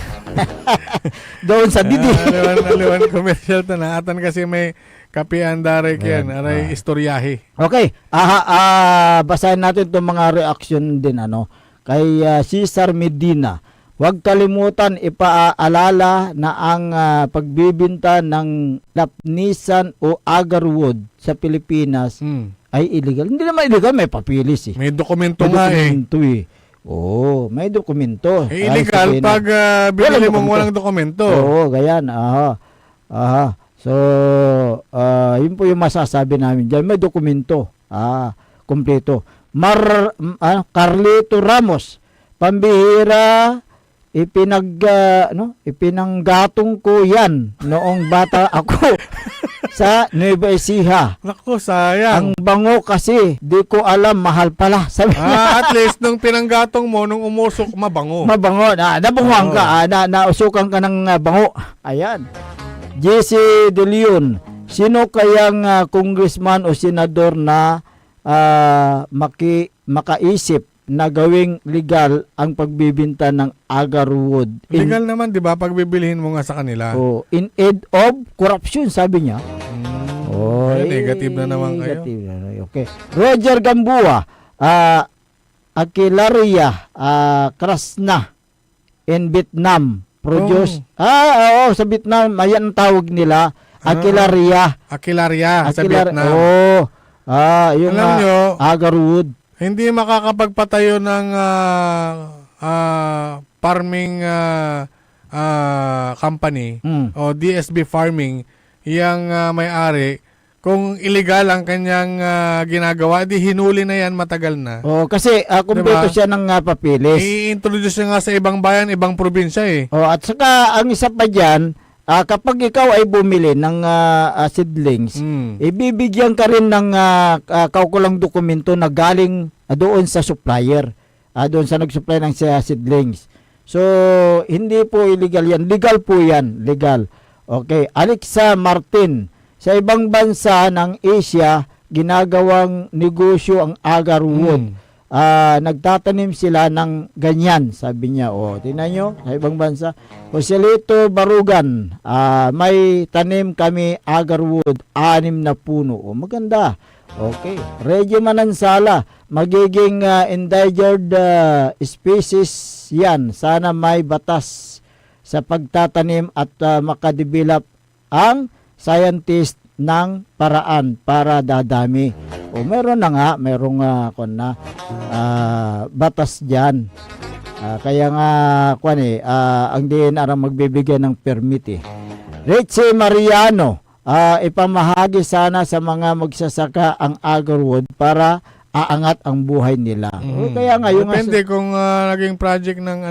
Doon sa Didi. Aliwan commercial to na. Atan kasi may kapian darek yan. Aray istoryahe. Okay. Basahin natin itong mga reaction din kay Cesar Medina. Huwag kalimutan ipaalala na ang pagbibinta ng lapnisan o agarwood sa Pilipinas ay illegal. Hindi naman illegal, may papilis . May dokumento nga may dokumento. Illegal pag binili mong walang dokumento. Ganyan. So, yun po yung masasabi namin dyan. May dokumento. Kompleto. Carlito Ramos, pambihira, ipinanggatong ko yan noong bata ako sa Nueva Ecija. Naku, sayang. Ang bango kasi, di ko alam, mahal pala. Sabi at least nung pinanggatong mo, nung umusok, mabango. Mabango. Nabunguhan ka. Nausukan ka ng bango. Ayan. JC De Leon, sino kayang congressman o senador na makaisip na gawing legal ang pagbibinta ng agarwood? Legal naman, di ba? Pagbibilihin mo nga sa kanila. In aid of corruption, sabi niya. Negative na naman kayo. Okay. Roger Gambua, Akilaria Krasna in Vietnam. Produce. Sa Vietnam, ayan ang tawag nila. Akilaria sa Vietnam. Yung alam nyo, agarwood. Hindi makakapagpatayo ng farming company o DSB Farming yung may-ari kung illegal ang kanyang ginagawa, di hinuli na yan matagal na. Kasi kumpleto siya ng papilis. I-introduce niya nga sa ibang bayan, ibang probinsya At saka ang isa pa dyan, kapag ikaw ay bumili ng seedlings, ibibigyan ka rin ng kaukulang dokumento na galing doon sa supplier, doon sa nag-supply ng seedlings. So, hindi po illegal yan. Legal po yan. Legal. Okay. Alexa Martin, sa ibang bansa ng Asia, ginagawang negosyo ang agarwood. Nagtatanim sila ng ganyan, sabi niya. Tingnan nyo, sa ibang bansa. Joselito Barugan, may tanim kami agarwood, 6 na puno. Maganda. Okay. Reggie Manansala, magiging endangered species yan. Sana may batas sa pagtatanim at makadevelop ang scientist ng paraan para dadami. O meron na nga, merong batas dyan. Kaya nga, ang DNR ang magbibigay ng permit eh. Richie Mariano, ipamahagi sana sa mga magsasaka ang agarwood para aangat ang buhay nila. O, kaya nga, yung depende kung naging project ng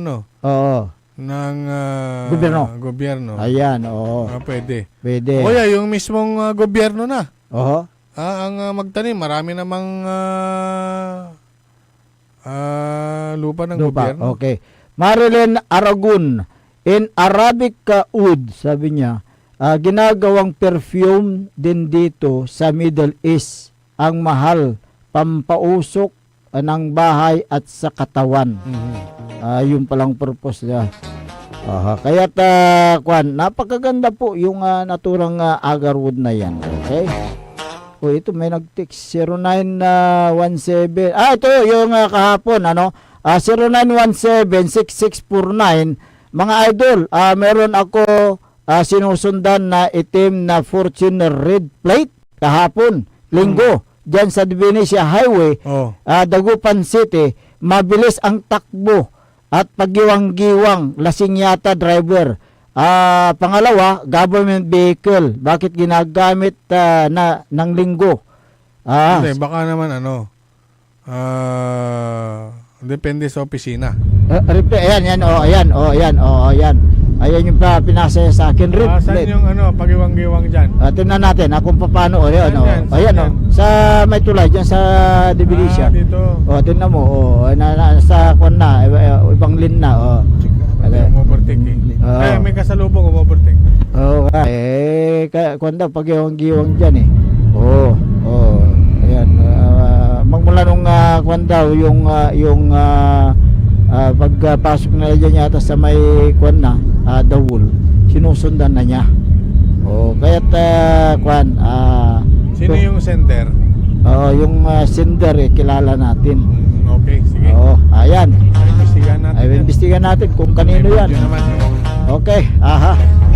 ng gobyerno. Ayan, oo. Pwede. Pwede. O yung mismong gobyerno na. Oo. Ang magtanim, marami namang lupa ng gobyerno. Okay. Marilyn Aragon, in Arabic oud, sabi niya, ginagawang perfume din dito sa Middle East. Ang mahal, pampausok ng bahay at sa katawan. Yung palang purpose niya. Kaya napakaganda po yung naturang agarwood na yan. Okay? O ito may nag-text 0917. Ito yung kahapon 0917-6649. Mga idol, meron ako sinusundan na itim na Fortuner red plate kahapon, linggo, dyan sa Divinesia Highway, Dagupan City. Mabilis ang takbo at paggiwang-giwang, lasing yata driver. Pangalawa, government vehicle. Bakit ginagamit ng linggo? Hindi, baka naman depende sa opisina. Ayan. Ayan yung pinasa sa akin. Saan yung pagiwang-giwang dyan? Tingnan natin kung paano. Ayan. Sa may tulay dyan sa Divinesia. Dito. Tingnan mo. Sa ibang lin na. Umovertake may kasalubong umovertake. Pagiwang-giwang dyan eh. Ayan. Magmula nung pagpasok na dyan yata sa may Dawul, sinusundan na niya. Kaya't sino yung sender? Yung sender kilala natin. Okay, sige. Ayan. Imbestigahan natin. Kung kanino yan. Okay,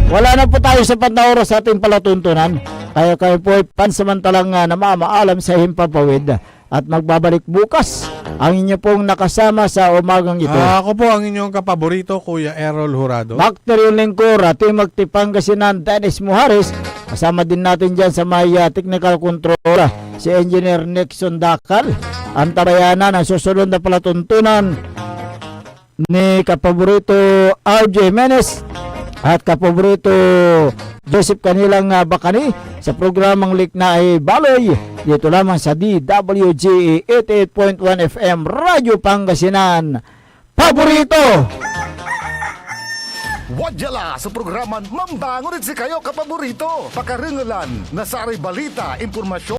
wala na po tayo sa oras sa ating palatuntunan. Kayo po ay pansamantalang namamaalam sa Himpapawid at magbabalik bukas ang inyo pong nakasama sa umagang ito. Ako po ang inyong kapaborito, Kuya Errol Jurado. Bakter yung lingkor at yung Pangasinan, Dennis Muharis. Kasama din natin dyan sa may technical control si Engineer Nixon Dakal. Ang tabayanan ang susunod na palatuntunan ni kapaborito RJ Menes at kapaborito Joseph Kanilang Bakani sa programang Likna ay Baloy dito lamang sa DWG 88.1 FM Radyo Pangasinan. Paborito! Wadyala sa programan Mambangon si kayo kapaborito. Pakaringalan na sa balita, impormasyon